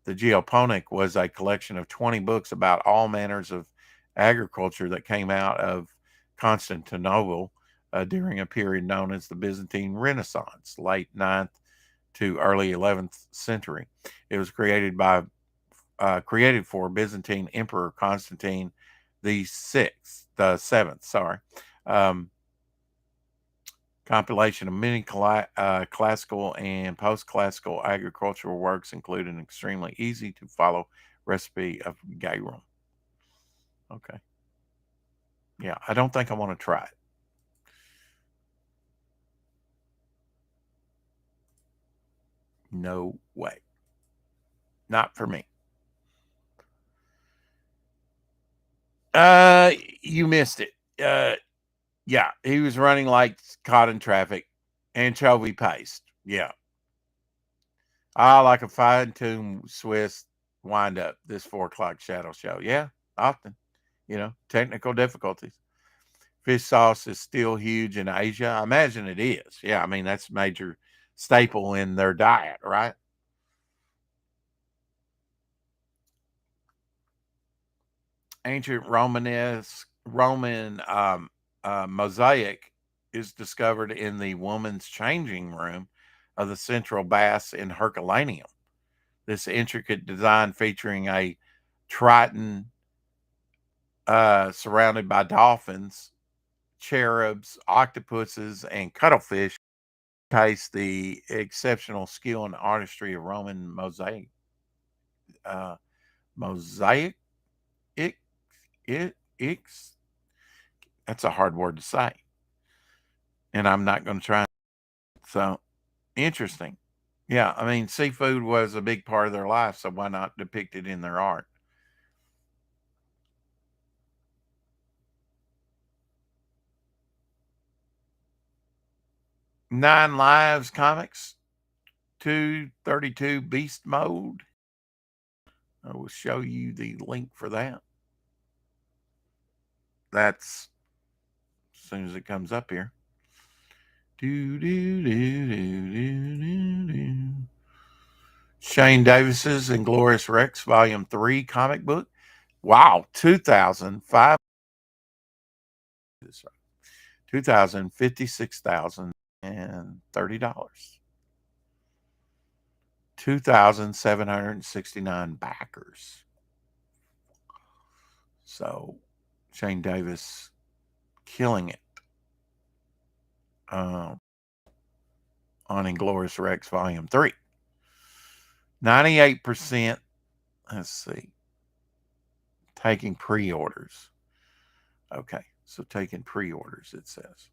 The Geoponic was a collection of 20 books about all manners of agriculture that came out of Constantinople during a period known as the Byzantine Renaissance, late ninth to early 11th century. It was created for Byzantine Emperor Constantine the seventh. Sorry. Um, Compilation of many classical and post-classical agricultural works include an extremely easy to follow recipe of garum. Okay. Yeah, I don't think I want to try it. No way. Not for me. Uh, you missed it. Yeah, he was running like caught in traffic. Anchovy paste. Yeah. I like a fine-tuned Swiss wind up this 4 o'clock shadow show. Yeah, often. Technical difficulties. Fish sauce is still huge in Asia. I imagine it is. Yeah, I mean that's a major staple in their diet, right? Ancient Roman mosaic is discovered in the woman's changing room of the central baths in Herculaneum. This intricate design featuring a Triton surrounded by dolphins, cherubs, octopuses, and cuttlefish showcase the exceptional skill and artistry of Roman uh, mosaic. It, it's that's a hard word to say, and I'm not going to try. So interesting. Yeah, I mean, seafood was a big part of their life, so why not depict it in their art? Nine Lives Comics, 232 Beast Mode. I will show you the link for that. That's as soon as it comes up here. Do, do, do, do, do, do, do. Shane Davis's Inglorious Rex, Volume 3 comic book. Wow, 2005. 2,056,030. 2,769 backers. So Shane Davis killing it on Inglorious Rex Volume 3. 98%, let's see, taking pre-orders. Okay, so taking pre-orders, it says.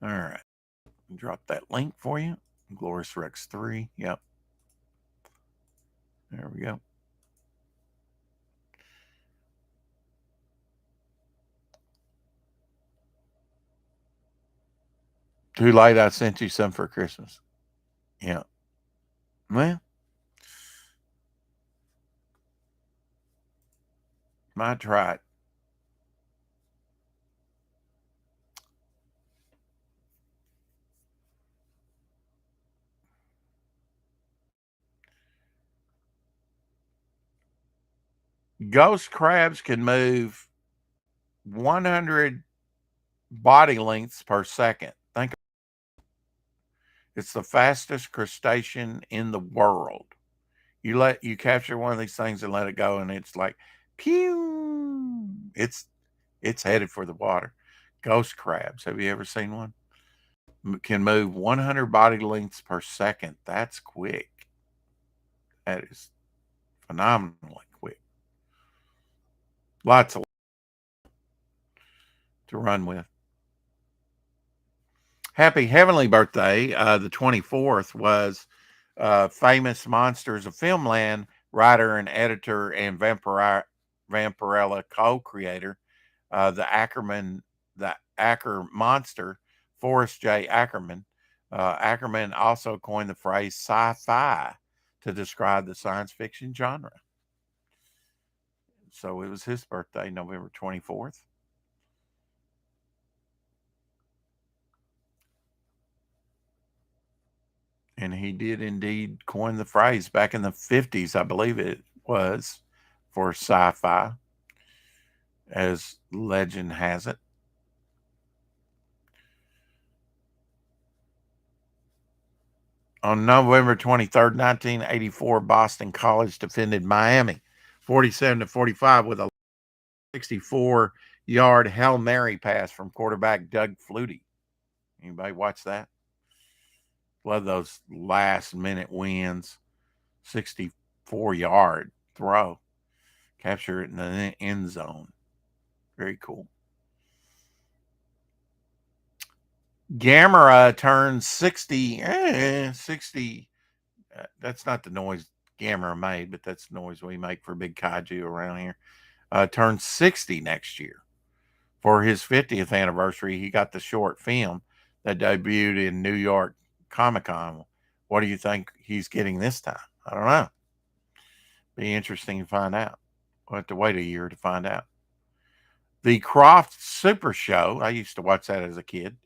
All right, drop that link for you. Inglorious Rex 3, yep. There we go. Too late, I sent you some for Christmas. Yeah. Well, might try it. Ghost crabs can move 100 body lengths per second. Think it's the fastest crustacean in the world. You capture one of these things and let it go, and it's like pew. It's headed for the water. Ghost crabs. Have you ever seen one? Can move 100 body lengths per second. That's quick. That is phenomenally quick. Lots of to run with. Happy heavenly birthday. The 24th was famous Monsters of Filmland writer and editor and Vampirella co-creator, the Acker monster, Forrest J. Ackerman. Ackerman also coined the phrase sci-fi to describe the science fiction genre. So it was his birthday, November 24th. And he did indeed coin the phrase back in the 50s, I believe it was, for sci-fi, as legend has it. On November 23rd, 1984, Boston College defended Miami 47-45 with a 64-yard Hail Mary pass from quarterback Doug Flutie. Anybody watch that? Love those last-minute wins. 64-yard throw. Capture it in the end zone. Very cool. Gamera turns 60. 60. That's not the noise Gamera made, but that's the noise we make for big kaiju around here. Turns 60 next year. For his 50th anniversary, he got the short film that debuted in New York Comic Con. What do you think he's getting this time? I don't know. Be interesting to find out. We'll have to wait a year to find out. The Croft Super Show. I used to watch that as a kid.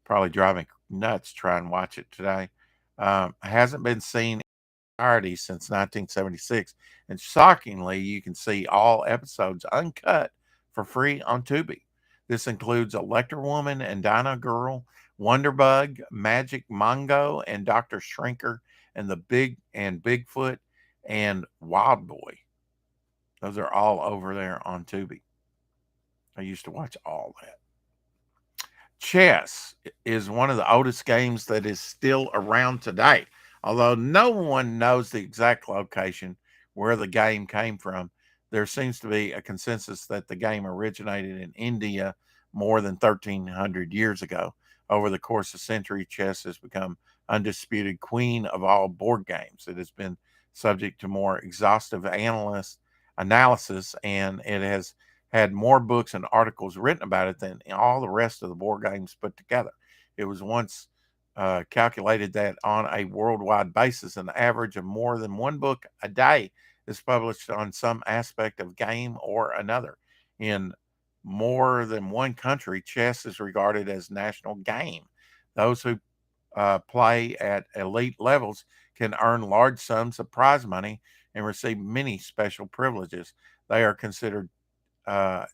Probably drive me nuts trying to watch it today. Hasn't been seen entirety since 1976. And shockingly, you can see all episodes uncut for free on Tubi. This includes Electra Woman and Dino Girl, Wonderbug, Magic Mongo, and Dr. Shrinker, and Bigfoot and Wild Boy. Those are all over there on Tubi. I used to watch all that. Chess is one of the oldest games that is still around today. Although no one knows the exact location where the game came from, there seems to be a consensus that the game originated in India more than 1,300 years ago. Over the course of centuries, chess has become undisputed queen of all board games. It has been subject to more exhaustive analysis, and it has had more books and articles written about it than all the rest of the board games put together. It was once calculated that on a worldwide basis, an average of more than one book a day is published on some aspect of game or another. In more than one country, chess is regarded as national game. Those who play at elite levels can earn large sums of prize money and receive many special privileges. They are considered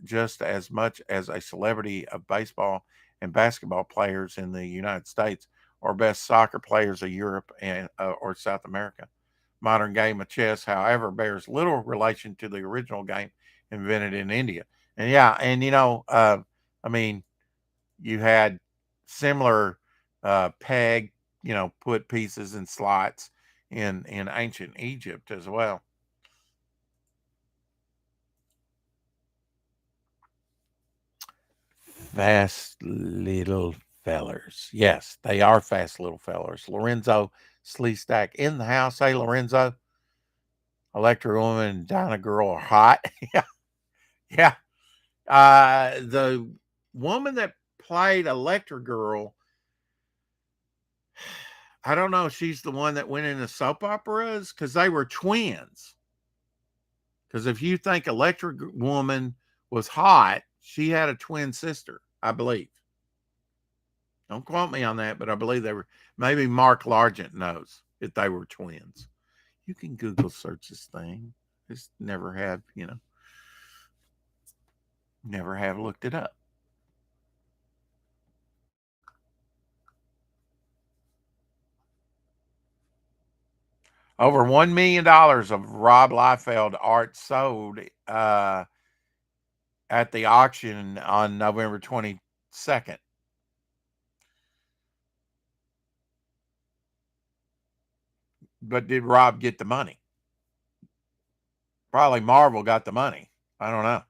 just as much as a celebrity of baseball and basketball players in the United States or best soccer players of Europe and or South America. Modern game of chess, however, bears little relation to the original game invented in India. And yeah, and I mean, you had similar peg, put pieces in slots in ancient Egypt as well. Fast little fellers. Yes, they are fast little fellers. Lorenzo Sleestack in the house. Hey, Lorenzo. Electra Woman and Dinah Girl are hot. Yeah. Yeah. The woman that played Electra Girl, I don't know. She's the one that went into soap operas because they were twins. Because if you think Electra Woman was hot, she had a twin sister, I believe. Don't quote me on that, but I believe they were. Maybe Mark Largent knows if they were twins. You can Google search this thing. Just never have, never have looked it up. Over $1 million of Rob Liefeld art sold at the auction on November 22nd. But did Rob get the money? Probably Marvel got the money. I don't know.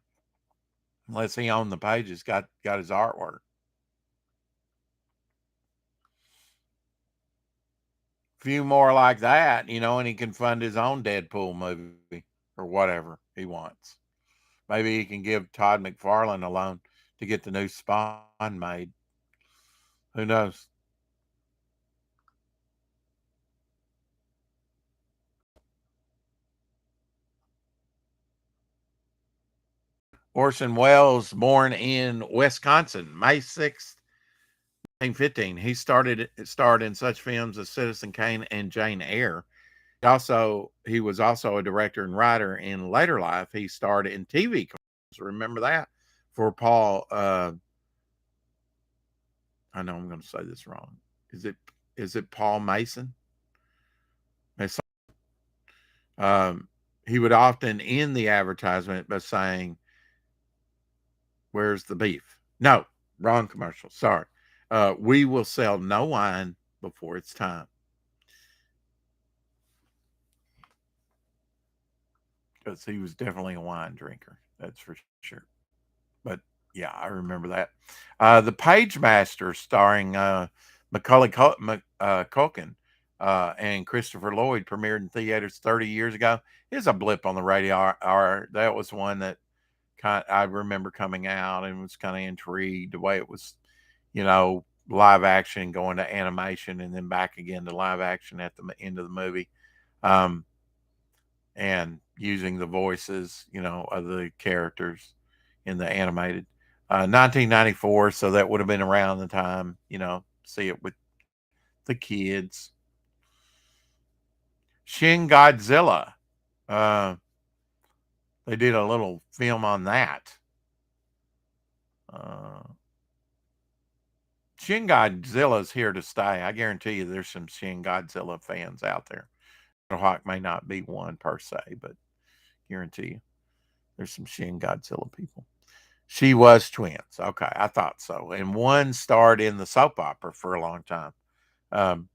Unless he owned the pages, got his artwork. Few more like that, and he can fund his own Deadpool movie or whatever he wants. Maybe he can give Todd McFarlane a loan to get the new Spawn made. Who knows? Orson Welles, born in Wisconsin, May 6th, 1915. He starred in such films as Citizen Kane and Jane Eyre. He was also a director and writer. In later life, he starred in TV commercials. Remember that? For Paul. I know I'm going to say this wrong. Is it Paul Mason? He would often end the advertisement by saying, "Where's the beef?" No, wrong commercial. Sorry. We will sell no wine before it's time. Because he was definitely a wine drinker. That's for sure. But yeah, I remember that. The Page Master, starring Macaulay Culkin and Christopher Lloyd, premiered in theaters 30 years ago. Is a blip on the radar. That was one that I remember coming out and was kind of intrigued the way it was, live action going to animation and then back again to live action at the end of the movie. And using the voices, of the characters in the animated. 1994, so that would have been around the time, see it with the kids. Shin Godzilla. Uh, they did a little film on that. Uh, Shin Godzilla's here to stay. I guarantee you there's some Shin Godzilla fans out there. Hawk may not be one per se, but guarantee you there's some Shin Godzilla people. She was twins. Okay, I thought so. And one starred in the soap opera for a long time. Um,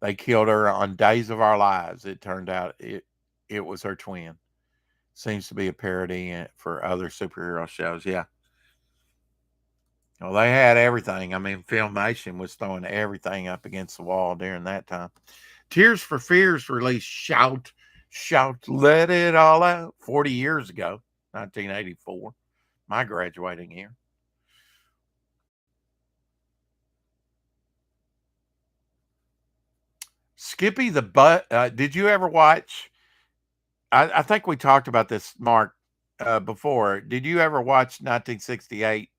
they killed her on Days of Our Lives. It turned out it was her twin. Seems to be a parody for other superhero shows. Yeah. Well, they had everything. I mean, Filmation was throwing everything up against the wall during that time. Tears for Fears released Shout, Shout, Let It All Out 40 years ago, 1984, my graduating year. Skippy the Butt. Did you ever watch? I think we talked about this, Mark, before. Did you ever watch 1968?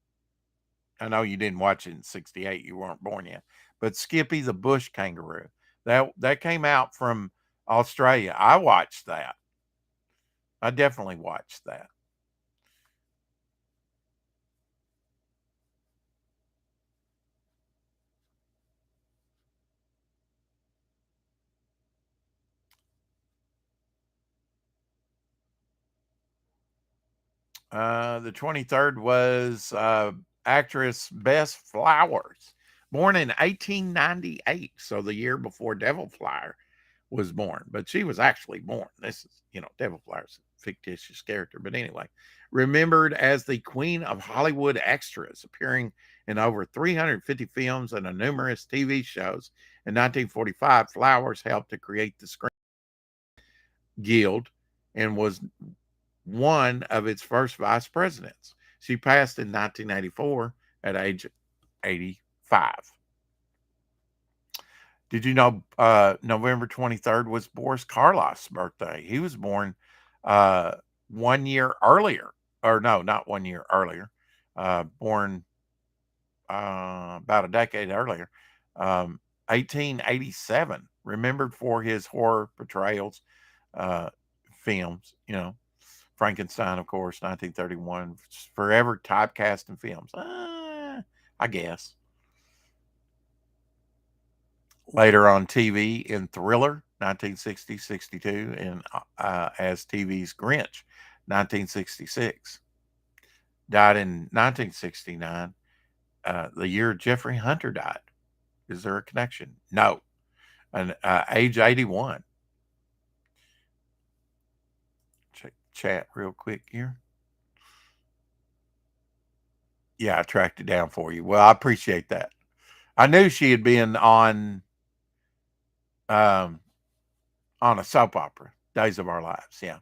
I know you didn't watch it in '68; you weren't born yet. But Skippy the Bush Kangaroo that came out from Australia. I watched that. I definitely watched that. The 23rd was actress Bess Flowers, born in 1898, so the year before Devil Flyer was born. But she was actually born. This is, Devil Flyer's a fictitious character. But anyway, remembered as the Queen of Hollywood Extras, appearing in over 350 films and numerous TV shows. In 1945, Flowers helped to create the Screen Guild and was one of its first vice presidents. She passed in 1984 at age 85. Did you know November 23rd was Boris Karloff's birthday? He was born 1 year earlier, or no, not 1 year earlier, born about a decade earlier, 1887, remembered for his horror portrayals, films, Frankenstein, of course, 1931, forever typecast in films. I guess. Later on TV in Thriller, 1960-62, and as TV's Grinch, 1966. Died in 1969, the year Jeffrey Hunter died. Is there a connection? No. And age 81. Check chat real quick here. Yeah, I tracked it down for you. Well, I appreciate that. I knew she had been um, on a soap opera, Days of Our Lives. Yeah.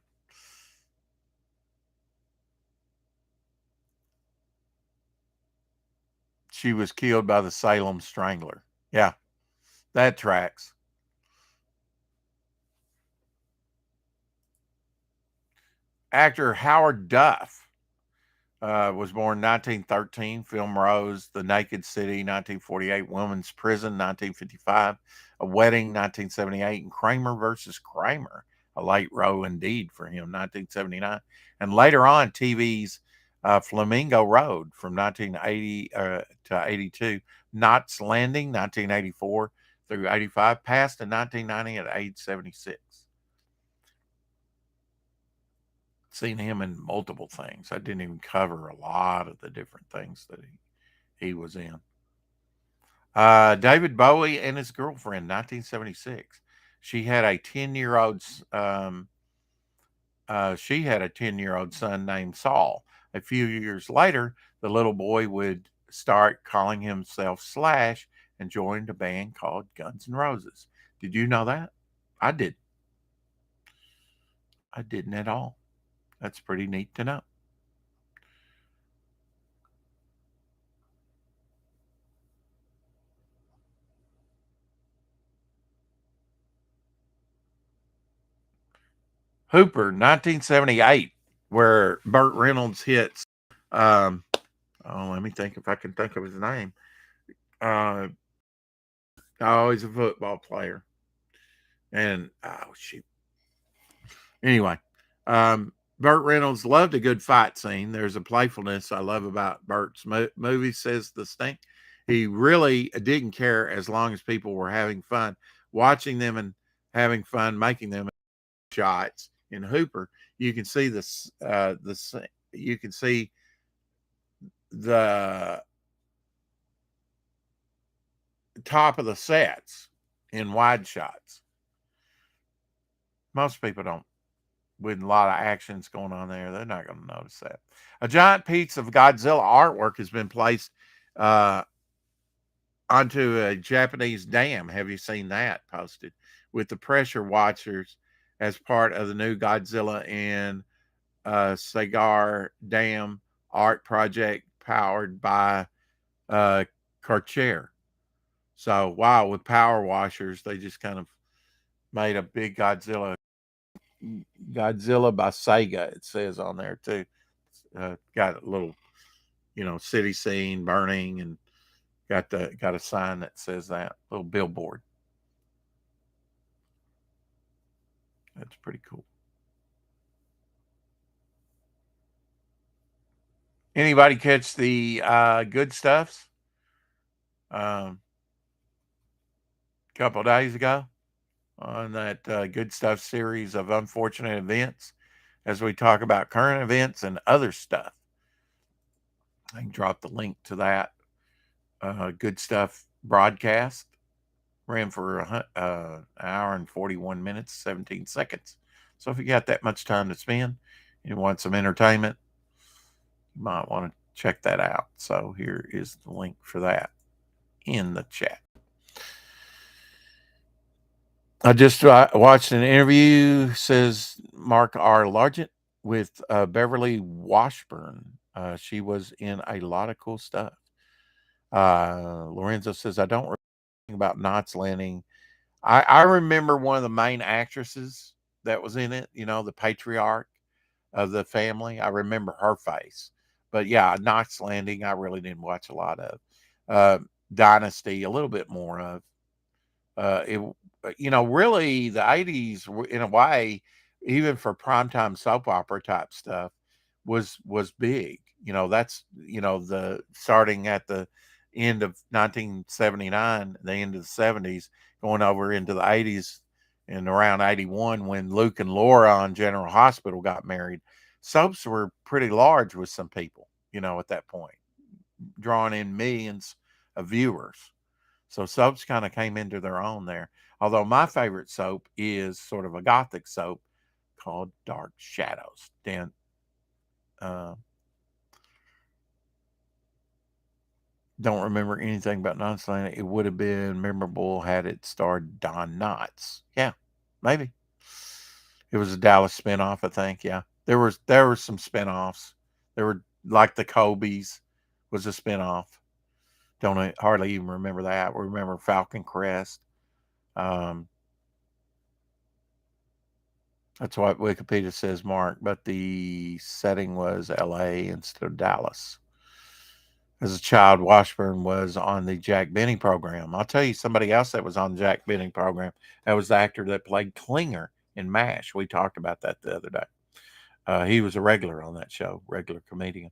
She was killed by the Salem Strangler. Yeah, that tracks. Actor Howard Duff was born 1913. Film Rose, The Naked City, 1948. Woman's Prison, 1955. A Wedding, 1978. And Kramer versus Kramer, a late role indeed for him, 1979. And later on, TV's Flamingo Road from 1980 to 82. Knots Landing, 1984 through 85. Passed in 1990 at age 76. Seen him in multiple things. I didn't even cover a lot of the different things that he was in. David Bowie and his girlfriend, 1976. She had a 10-year-old. She had a 10-year-old son named Saul. A few years later, the little boy would start calling himself Slash and joined a band called Guns N' Roses. Did you know that? I did. I didn't at all. That's pretty neat to know. Hooper, 1978, where Burt Reynolds hits. Um, let me think if I can think of his name. Uh, oh, he's a football player. And, oh, shoot. Anyway, Burt Reynolds loved a good fight scene. There's a playfulness I love about Burt's movies, says The Stink. He really didn't care as long as people were having fun watching them and having fun making them shots. In Hooper, you can see this. You can see the top of the sets in wide shots. Most people don't. With a lot of actions going on there, they're not going to notice that. A giant piece of Godzilla artwork has been placed uh, onto a Japanese dam. Have you seen that posted with the pressure watchers as part of the new Godzilla in Sagar Dam art project powered by uh, Karcher? So, wow, with power washers, they just kind of made a big Godzilla by Sega. It says on there too. Got a little, city scene burning, and got a sign that says that little billboard. That's pretty cool. Anybody catch the good stuffs a couple of days ago on that good stuff series of unfortunate events as we talk about current events and other stuff? I can drop the link to that good stuff broadcast. Ran for an hour and 41 minutes, 17 seconds. So if you got that much time to spend, you want some entertainment, you might want to check that out. So here is the link for that in the chat. I just watched an interview, says Mark R. Largent, with Beverly Washburn. She was in a lot of cool stuff. Lorenzo says, I don't remember about Knots Landing. I remember one of the main actresses that was in it, the patriarch of the family. I remember her face. But yeah, Knots Landing, I really didn't watch a lot of. Uh, Dynasty, a little bit more of. It really the 80s in a way, even for primetime soap opera type stuff, was big. That's the starting at the end of 1979, the end of the 70s, going over into the 80s, and around 81 when Luke and Laura on General Hospital got married. Soaps were pretty large with some people, at that point, drawing in millions of viewers. So soaps kind of came into their own there. Although my favorite soap is sort of a gothic soap called Dark Shadows. Dan, uh, don't remember anything about Non-Slant. It would have been memorable had it starred Don Knotts. Yeah, maybe. It was a Dallas spinoff, I think. Yeah, there were some spinoffs. There were like the Kobe's was a spinoff. Don't hardly even remember that. We remember Falcon Crest. Um, That's what Wikipedia says, Mark, but the setting was LA instead of Dallas. As a child, Washburn was on the Jack Benny program. I'll tell you somebody else that was on the Jack Benny program. That was the actor that played Klinger in MASH. We talked about that the other day. He was a regular on that show, regular comedian.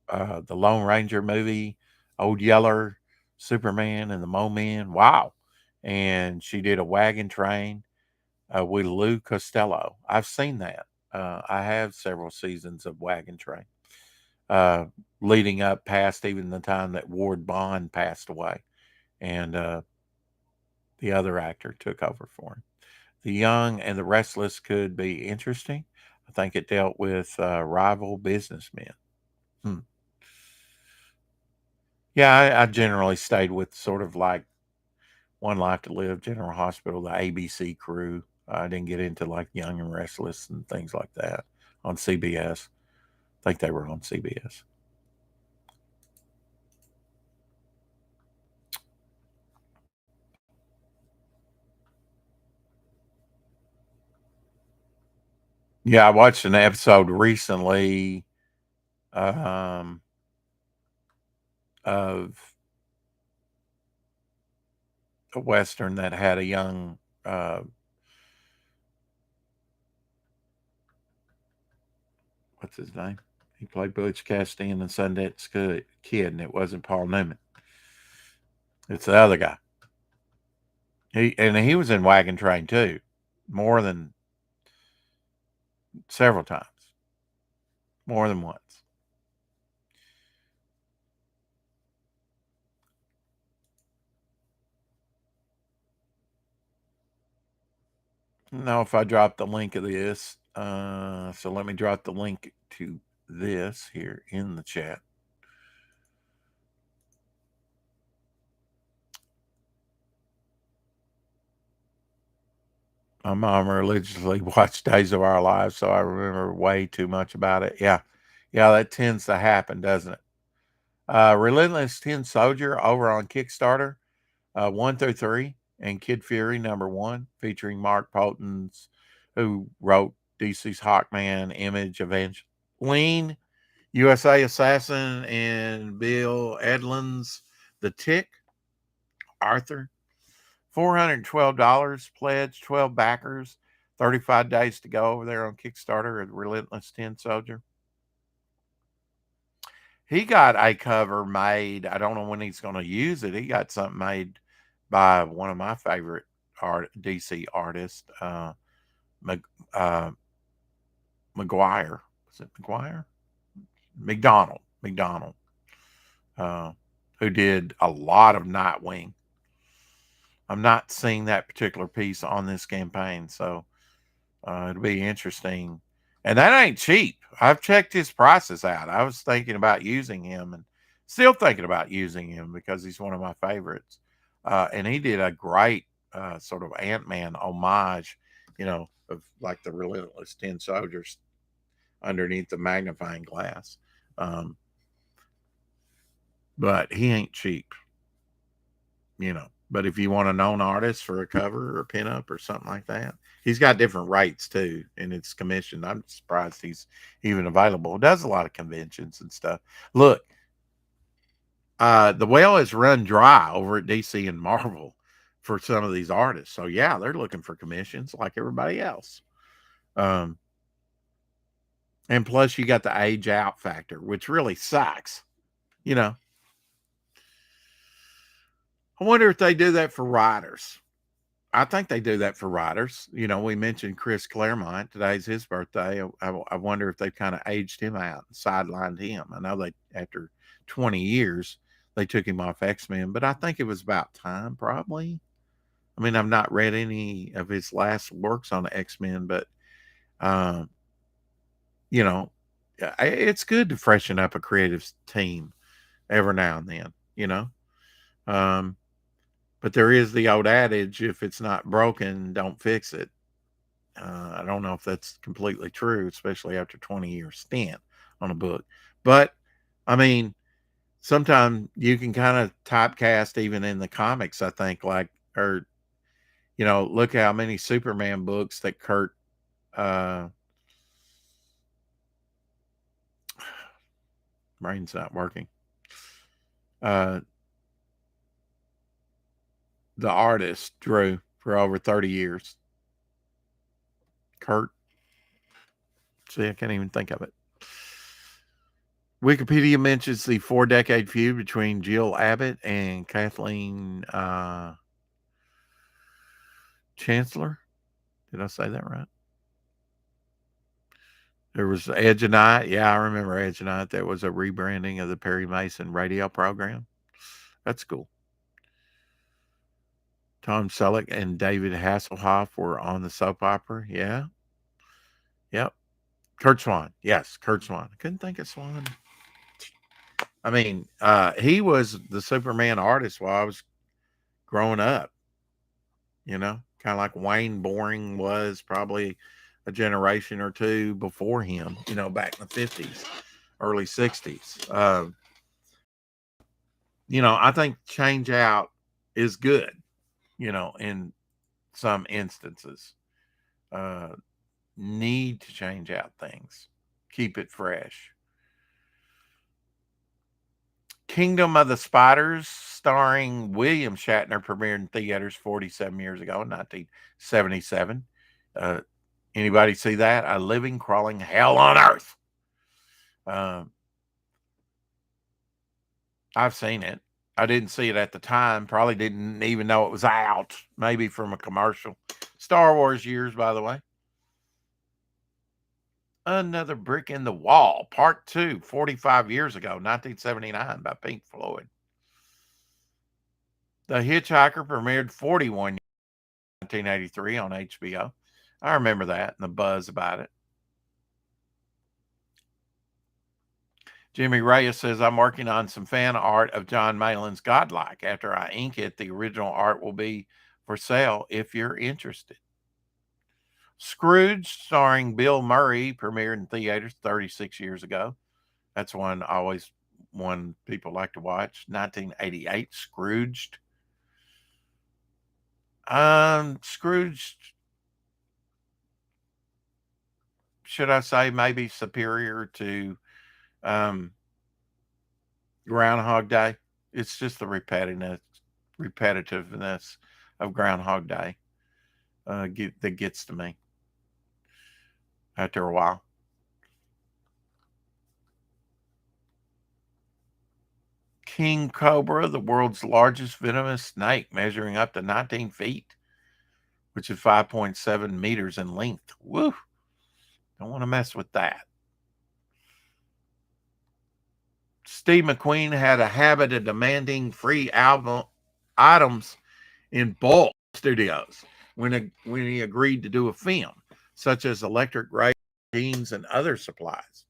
The Lone Ranger movie, Old Yeller, Superman, and the Mo Men. Wow. And she did a wagon train with Lou Costello. I've seen that. I have several seasons of Wagon Train, uh, leading up past even the time that Ward Bond passed away, and the other actor took over for him. The Young and the Restless could be interesting. I think it dealt with rival businessmen. Hmm. Yeah, I generally stayed with sort of like One Life to Live, General Hospital, the ABC crew. I didn't get into like Young and Restless and things like that on CBS. I think they were on CBS. Yeah, I watched an episode recently um, of a western that had a young what's his name? He played Butch Cassidy in the Sundance Kid, and it wasn't Paul Newman. It's the other guy. He was in Wagon Train too, more than several times, more than once. Now, if I drop the link of this, so let me drop the link to this here in the chat. My mom religiously watched Days of Our Lives, so I remember way too much about it. Yeah, that tends to happen, doesn't it? Relentless Tin Soldier over on Kickstarter, 1 through 3, and Kid Fury #1, featuring Mark Poltons, who wrote DC's Hawkman, Image, Evangeline, USA Assassin, and Bill Edlund's The Tick, Arthur. $412 pledged, 12 backers, 35 days to go over there on Kickstarter at Relentless Tin Soldier. He got a cover made. I don't know when he's going to use it. He got something made by one of my favorite DC artists, McGuire. Was it McGuire? McDonald, who did a lot of Nightwing. I'm not seeing that particular piece on this campaign, so it'll be interesting. And that ain't cheap. I've checked his prices out. I was thinking about using him and still thinking about using him because he's one of my favorites. And he did a great sort of Ant-Man homage, of like the Relentless Tin Soldiers underneath the magnifying glass. But he ain't cheap, But if you want a known artist for a cover or a pinup or something like that, he's got different rates too, and it's commissioned. I'm surprised he's even available. Does a lot of conventions and stuff. Look, the well is run dry over at DC and Marvel for some of these artists. So yeah, they're looking for commissions like everybody else. And plus, you got the age out factor, which really sucks. You know, I wonder if they do that for writers. I think they do that for writers. We mentioned Chris Claremont. Today's his birthday. I wonder if they've kind of aged him out and sidelined him. I know they, after 20 years, they took him off X-Men, but I think it was about time, probably. I mean, I've not read any of his last works on X-Men, but, um, you know, it's good to freshen up a creative team every now and then. Um, but there is the old adage, if it's not broken, don't fix it. I don't know if that's completely true, especially after 20-year stint on a book. But I mean, sometimes you can kind of typecast even in the comics, I think, look how many Superman books that Kurt brain's not working. The artist drew for over 30 years. Kurt. See, I can't even think of it. Wikipedia mentions the 4-decade feud between Jill Abbott and Kathleen Chancellor. Did I say that right? There was Edge of Night. Yeah, I remember Edge of Night. There was a rebranding of the Perry Mason radio program. That's cool. Tom Selleck and David Hasselhoff were on the soap opera. Yeah. Yep. Kurt Swan. Yes, Kurt Swan. I couldn't think of Swan. I mean, he was the Superman artist while I was growing up, kind of like Wayne Boring was probably a generation or two before him, back in the 50s, early 60s. I think change out is good, in some instances. Need to change out things, keep it fresh. Kingdom of the Spiders, starring William Shatner, premiered in theaters 47 years ago, 1977. Anybody see that? A living, crawling hell on earth. I've seen it. I didn't see it at the time. Probably didn't even know it was out. Maybe from a commercial. Star Wars years, by the way. Another Brick in the Wall, Part 2, 45 years ago, 1979, by Pink Floyd. The Hitchhiker premiered 41 1983 on HBO. I remember that and the buzz about it. Jimmy Reyes says, I'm working on some fan art of John Malin's Godlike. After I ink it, the original art will be for sale if you're interested. Scrooge, starring Bill Murray, premiered in theaters 36 years ago. That's one people like to watch. 1988, Scrooged. Scrooge, should I say, maybe superior to um, Groundhog Day. It's just the repetitiveness of Groundhog Day that gets to me after a while. King cobra, the world's largest venomous snake, measuring up to 19 feet, which is 5.7 meters in length. Woo! Don't want to mess with that. Steve McQueen had a habit of demanding free album items in bulk studios when he agreed to do a film, such as electric ray jeans and other supplies.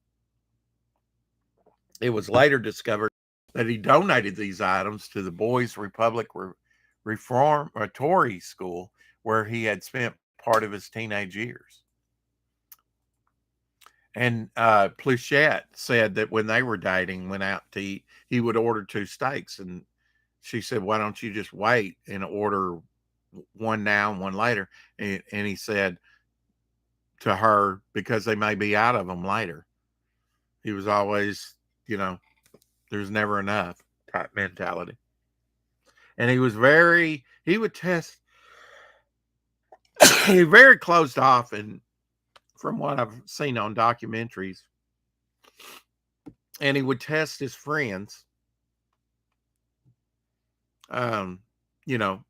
It was later discovered that he donated these items to the Boys Republic Reformatory School, where he had spent part of his teenage years. And Plachette said that when they were dating, went out to eat, he would order 2 steaks. And she said, why don't you just wait and order one now and one later? And he said to her, because they may be out of them later. He was always, there's never enough type mentality. And he would test, he very closed off. And from what I've seen on documentaries, and he would test his friends, you know,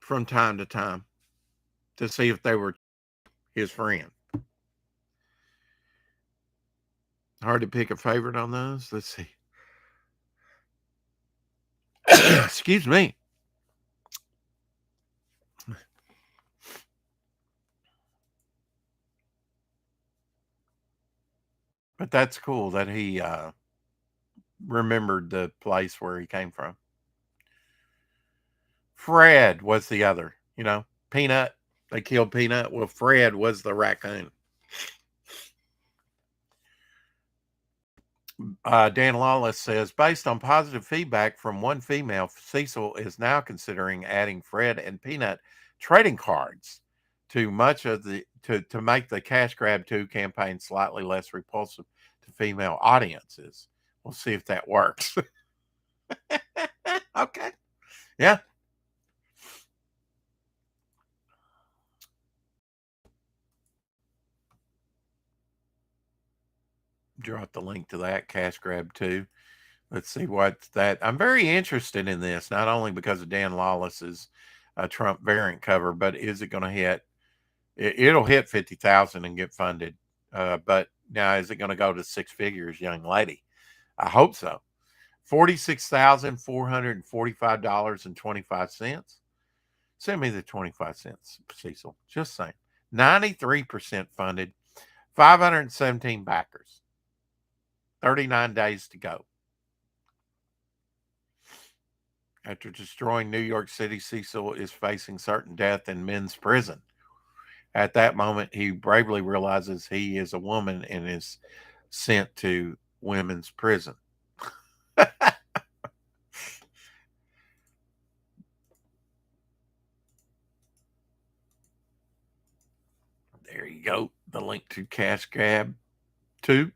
from time to time to see if they were his friend. Hard to pick a favorite on those. Let's see. Excuse me. But that's cool that he remembered the place where he came from. Fred was the other, Peanut. They killed Peanut. Well, Fred was the raccoon. Dan Lawless says, based on positive feedback from one female, Cecil is now considering adding Fred and Peanut trading cards to much of the to make the Cash Grab 2 campaign slightly less repulsive to female audiences. We'll see if that works. Okay. Yeah. Drop the link to that Cash Grab 2. Let's see what's that. I'm very interested in this, not only because of Dan Lawless's Trump variant cover, but is it going to hit? It'll hit 50,000 and get funded. But now, is it going to go to 6 figures, young lady? I hope so. $46,445.25. Send me the 25 cents, Cecil. Just saying. 93% funded. 517 backers. 39 days to go. After destroying New York City, Cecil is facing certain death in men's prison. At that moment, he bravely realizes he is a woman and is sent to women's prison. There you go. The link to Cash Grab 2.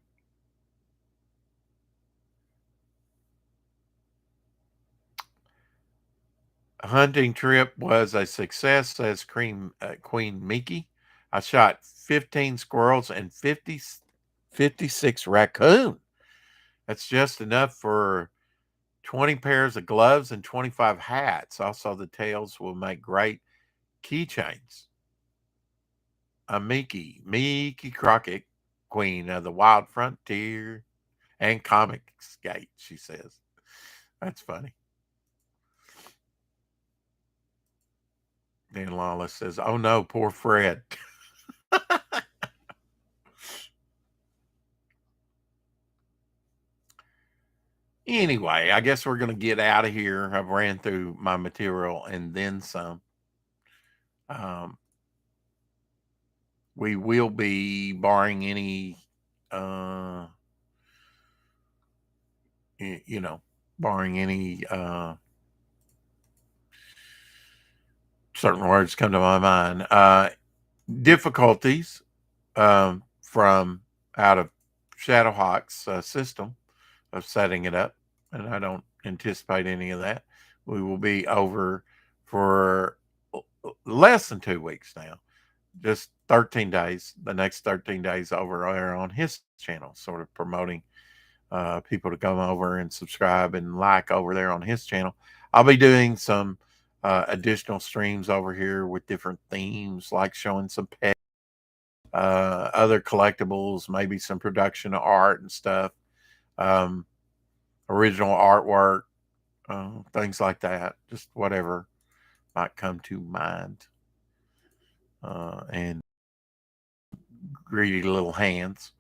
A hunting trip was a success, says Queen Mickey. I shot 15 squirrels and 56 raccoon. That's just enough for 20 pairs of gloves and 25 hats. Also, the tails will make great keychains. Miki Crockett, queen of the wild frontier and comic skate, she says. That's funny. Dan Lawless says, oh no, poor Fred. Anyway, I guess we're going to get out of here. I've ran through my material and then some. We will be barring any, you know, barring any certain words come to my mind. Difficulties from out of Shadowhawk's system of setting it up, and I don't anticipate any of that. We will be over for less than 2 weeks now, just 13 days. The next 13 days over there on his channel, sort of promoting people to come over and subscribe and like over there on his channel. I'll be doing some additional streams over here with different themes, like showing some pet, other collectibles, maybe some production of art and stuff, original artwork, things like that. Just whatever might come to mind. And greedy little hands.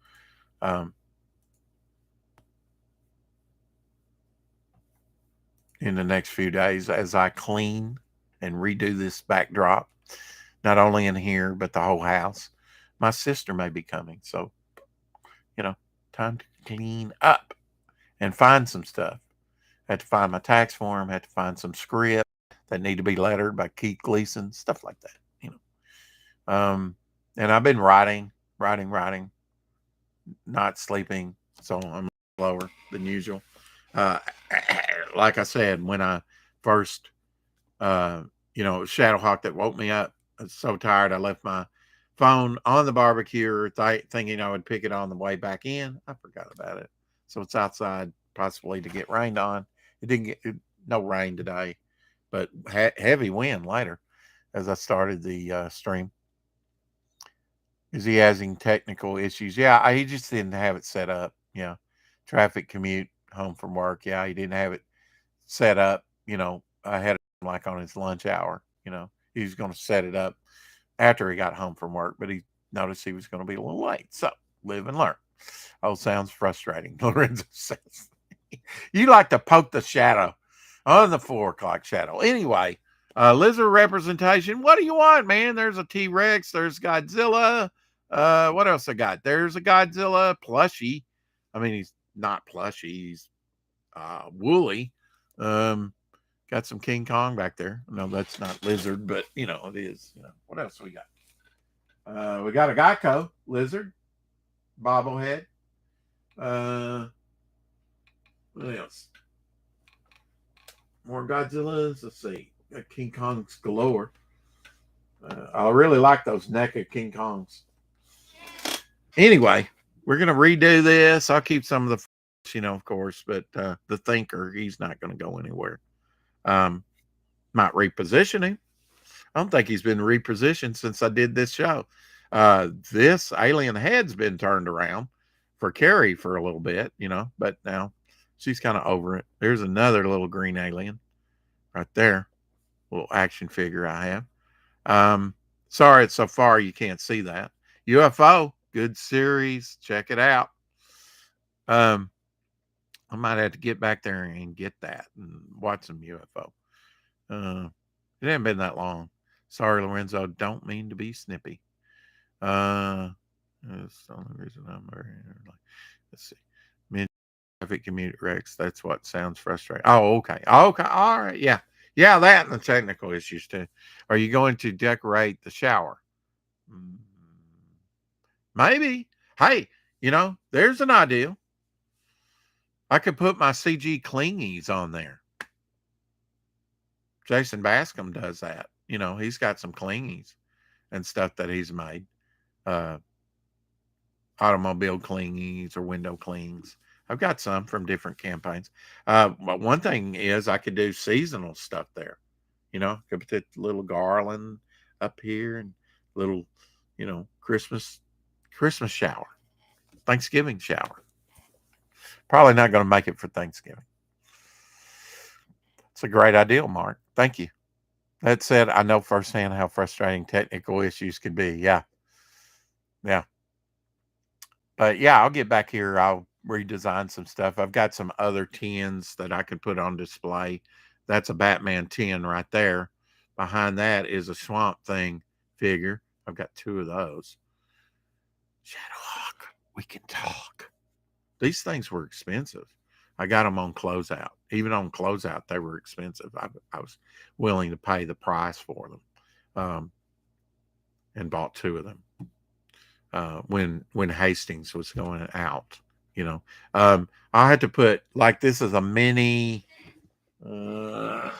In the next few days as I clean and redo this backdrop, not only in here, but the whole house. My sister may be coming. So, time to clean up and find some stuff. Had to find my tax form, had to find some script that need to be lettered by Keith Gleason, stuff like that, And I've been writing, not sleeping. So I'm lower than usual. Like I said, when I first, Shadowhawk that woke me up. I was so tired. I left my phone on the barbecue, thinking I would pick it on the way back in. I forgot about it. So it's outside, possibly to get rained on. It didn't get no rain today, but heavy wind later as I started the stream. Is he having technical issues? Yeah, he just didn't have it set up. Yeah, traffic commute home from work. Yeah, he didn't have it set up, ahead of like on his lunch hour. He was going to set it up after he got home from work, but he noticed he was going to be a little late. So live and learn. Oh, sounds frustrating. Lorenzo says, you like to poke the shadow on the 4 o'clock shadow. Anyway, lizard representation. What do you want, man? There's a T-Rex. There's Godzilla. What else I got? There's a Godzilla plushie. I mean, he's not plushy. He's woolly. Got some King Kong back there. No, that's not lizard, but it is. What else we got? We got a Geico lizard bobblehead. What else? More Godzillas. Let's see. Got King Kong's galore. I really like those NECA King Kongs. Anyway, we're gonna redo this. I'll keep some of the, of course, but the Thinker, he's not going to go anywhere. Might reposition him. I don't think he's been repositioned since I did this show. This alien head's been turned around for Carrie for a little bit, but now she's kind of over it. There's another little green alien right there, little action figure I have. Sorry it's so far you can't see that. UFO, good series. Check it out. I might have to get back there and get that and watch some UFO. It hasn't been that long. Sorry, Lorenzo. Don't mean to be snippy. That's the only reason I'm here. Let's see. Mid-traffic commute Rex. That's what sounds frustrating. Oh, okay. Okay. All right. Yeah. Yeah, that and the technical issues too. Are you going to decorate the shower? Maybe. Hey, there's an idea. I could put my CG clingies on there. Jason Bascom does that. He's got some clingies and stuff that he's made. Automobile clingies or window clings. I've got some from different campaigns. But one thing is I could do seasonal stuff there. Could put that little garland up here and little, Christmas shower, Thanksgiving shower. Probably not going to make it for Thanksgiving. It's a great idea, Mark. Thank you. That said, I know firsthand how frustrating technical issues can be. Yeah. Yeah. But yeah, I'll get back here. I'll redesign some stuff. I've got some other tins that I could put on display. That's a Batman tin right there. Behind that is a Swamp Thing figure. I've got two of those. Shadowhawk, we can talk. These things were expensive. I got them on closeout. Even on closeout, they were expensive. I was willing to pay the price for them, and bought two of them when Hastings was going out. I had to put, like, this is a mini. There's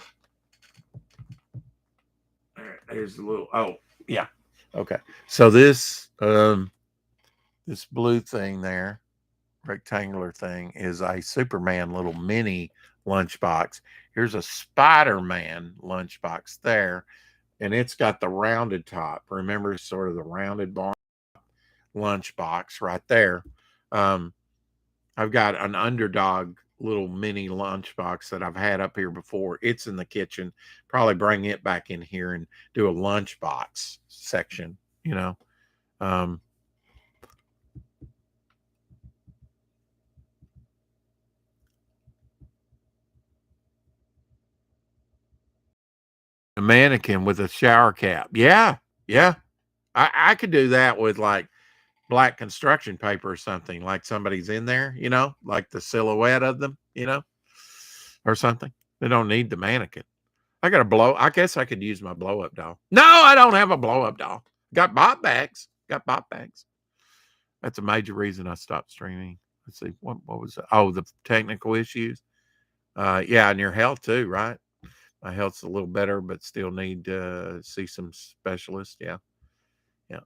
a little. Oh yeah, okay. So this this blue thing there, rectangular thing, is a Superman little mini lunchbox. Here's a Spider-Man lunchbox there, and it's got the rounded top. Remember, sort of the rounded bar lunchbox right there. I've got an Underdog little mini lunchbox that I've had up here before. It's in the kitchen. Probably bring it back in here and do a lunchbox section. Um, a mannequin with a shower cap. Yeah, yeah. I could do that with like black construction paper or something, like somebody's in there, like the silhouette of them, or something. They don't need the mannequin. I guess I could use my blow up doll. No, I don't have a blow up doll. Got bot bags. Got bot bags. That's a major reason I stopped streaming. Let's see. What was it? Oh, the technical issues. Yeah, and your health too, right? My health's a little better, but still need to see some specialists. Yeah. Yeah.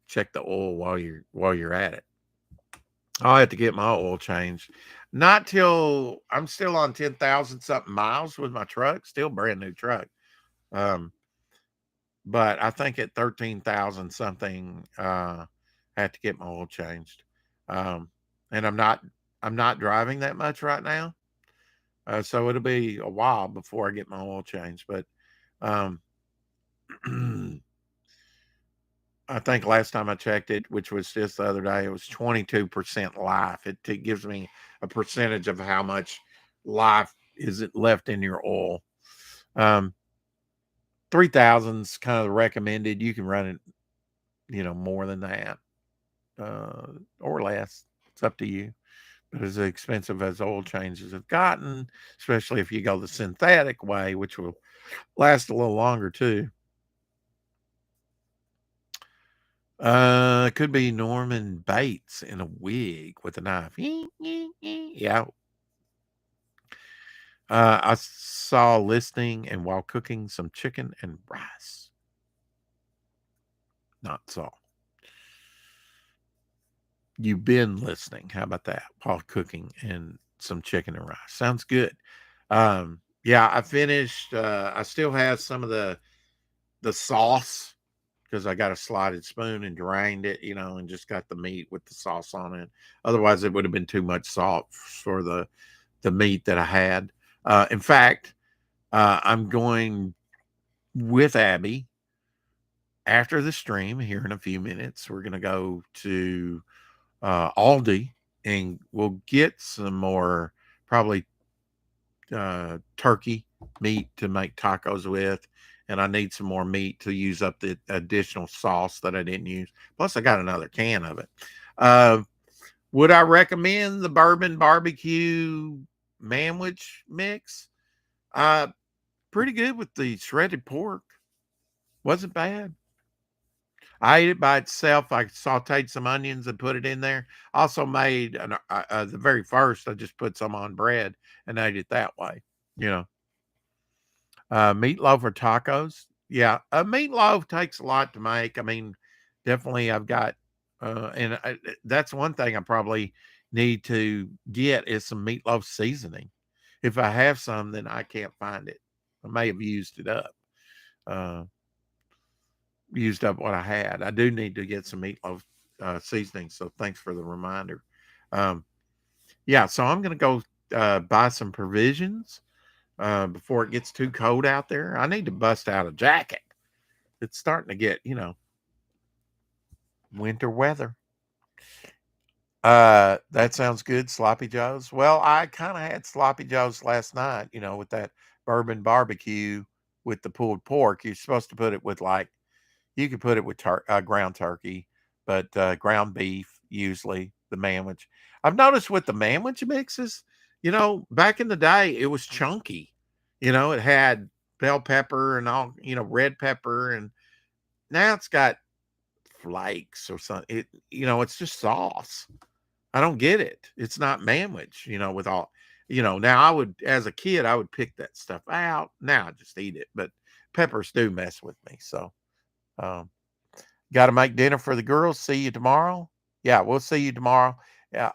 Check the oil while you're at it. I'll have to get my oil changed. Not till I'm still on 10,000 something miles with my truck. Still brand new truck. But I think at 13,000 something, I have to get my oil changed. And I'm not driving that much right now. So it'll be a while before I get my oil changed. But um, I think last time I checked it, which was just the other day, it was 22% life. It gives me a percentage of how much life is it left in your oil. 3,000 is kind of the recommended. You can run it, more than that, or less. It's up to you. But as expensive as oil changes have gotten, especially if you go the synthetic way, which will last a little longer too. Could be Norman Bates in a wig with a knife. Yeah. I saw listening and while cooking some chicken and rice. Not saw. You've been listening. How about that? While cooking and some chicken and rice. Sounds good. Yeah, I finished. I still have some of the sauce because I got a slotted spoon and drained it, and just got the meat with the sauce on it. Otherwise, it would have been too much salt for the meat that I had. In fact, I'm going with Abby after the stream here in a few minutes. We're going to go to Aldi and we'll get some more probably turkey meat to make tacos with. And I need some more meat to use up the additional sauce that I didn't use. Plus, I got another can of it. Would I recommend the bourbon barbecue manwich mix? Pretty good with the shredded pork. Wasn't bad. I ate it by itself. I sauteed some onions and put it in there. Also made the very first. I just put some on bread and ate it that way. You know, meatloaf or tacos. Yeah, a meatloaf takes a lot to make. I mean, definitely I've got, and that's one thing I probably need to get is some meatloaf seasoning. If I have some, then I can't find it. I may have uh, used up what I had. I do need to get some meatloaf seasoning. So thanks for the reminder. Um, yeah, so I'm going to go buy some provisions before it gets too cold out there. I need to bust out a jacket. It's starting to get, winter weather. That sounds good. Sloppy Joes. Well, I kind of had sloppy Joes last night, with that bourbon barbecue with the pulled pork. You're supposed to put it with you could put it with ground turkey, but ground beef, usually the manwich. I've noticed with the manwich mixes, back in the day, it was chunky. It had bell pepper and all, red pepper, and now it's got flakes or something. It's just sauce. I don't get it. It's not manwich, with all, now as a kid, I would pick that stuff out. Now I just eat it, but peppers do mess with me. So, um, got to make dinner for the girls. See you tomorrow. Yeah, we'll see you tomorrow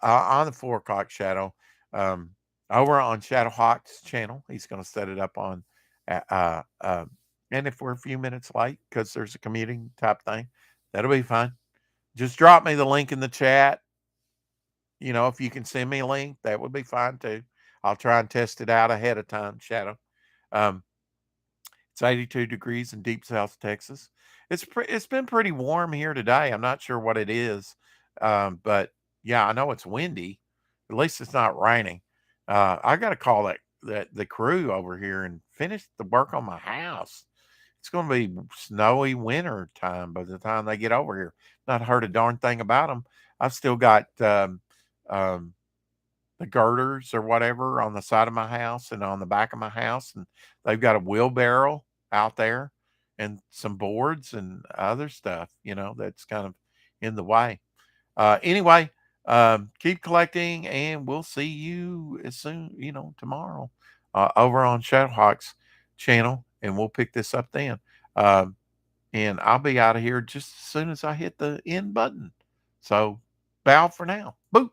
on the 4 o'clock shadow. Um, over on Shadow Hawk's channel. He's going to set it up on, uh, uh, uh, and if we're a few minutes late because there's a commuting type thing, that'll be fine. Just drop me the link in the chat. If you can send me a link, that would be fine too. I'll try and test it out ahead of time, Shadow. Um, it's 82 degrees in deep South Texas. It's been pretty warm here today. I'm not sure what it is, but yeah, I know it's windy. At least it's not raining. I got to call the crew over here and finish the work on my house. It's going to be snowy winter time by the time they get over here. Not heard a darn thing about them. I've still got um, the girders or whatever on the side of my house and on the back of my house, and they've got a wheelbarrow out there and some boards and other stuff, that's kind of in the way. Anyway, keep collecting, and we'll see you as soon, tomorrow over on Shadowhawk's channel, and we'll pick this up then. Um, and I'll be out of here just as soon as I hit the end button. So, bow for now. Boo.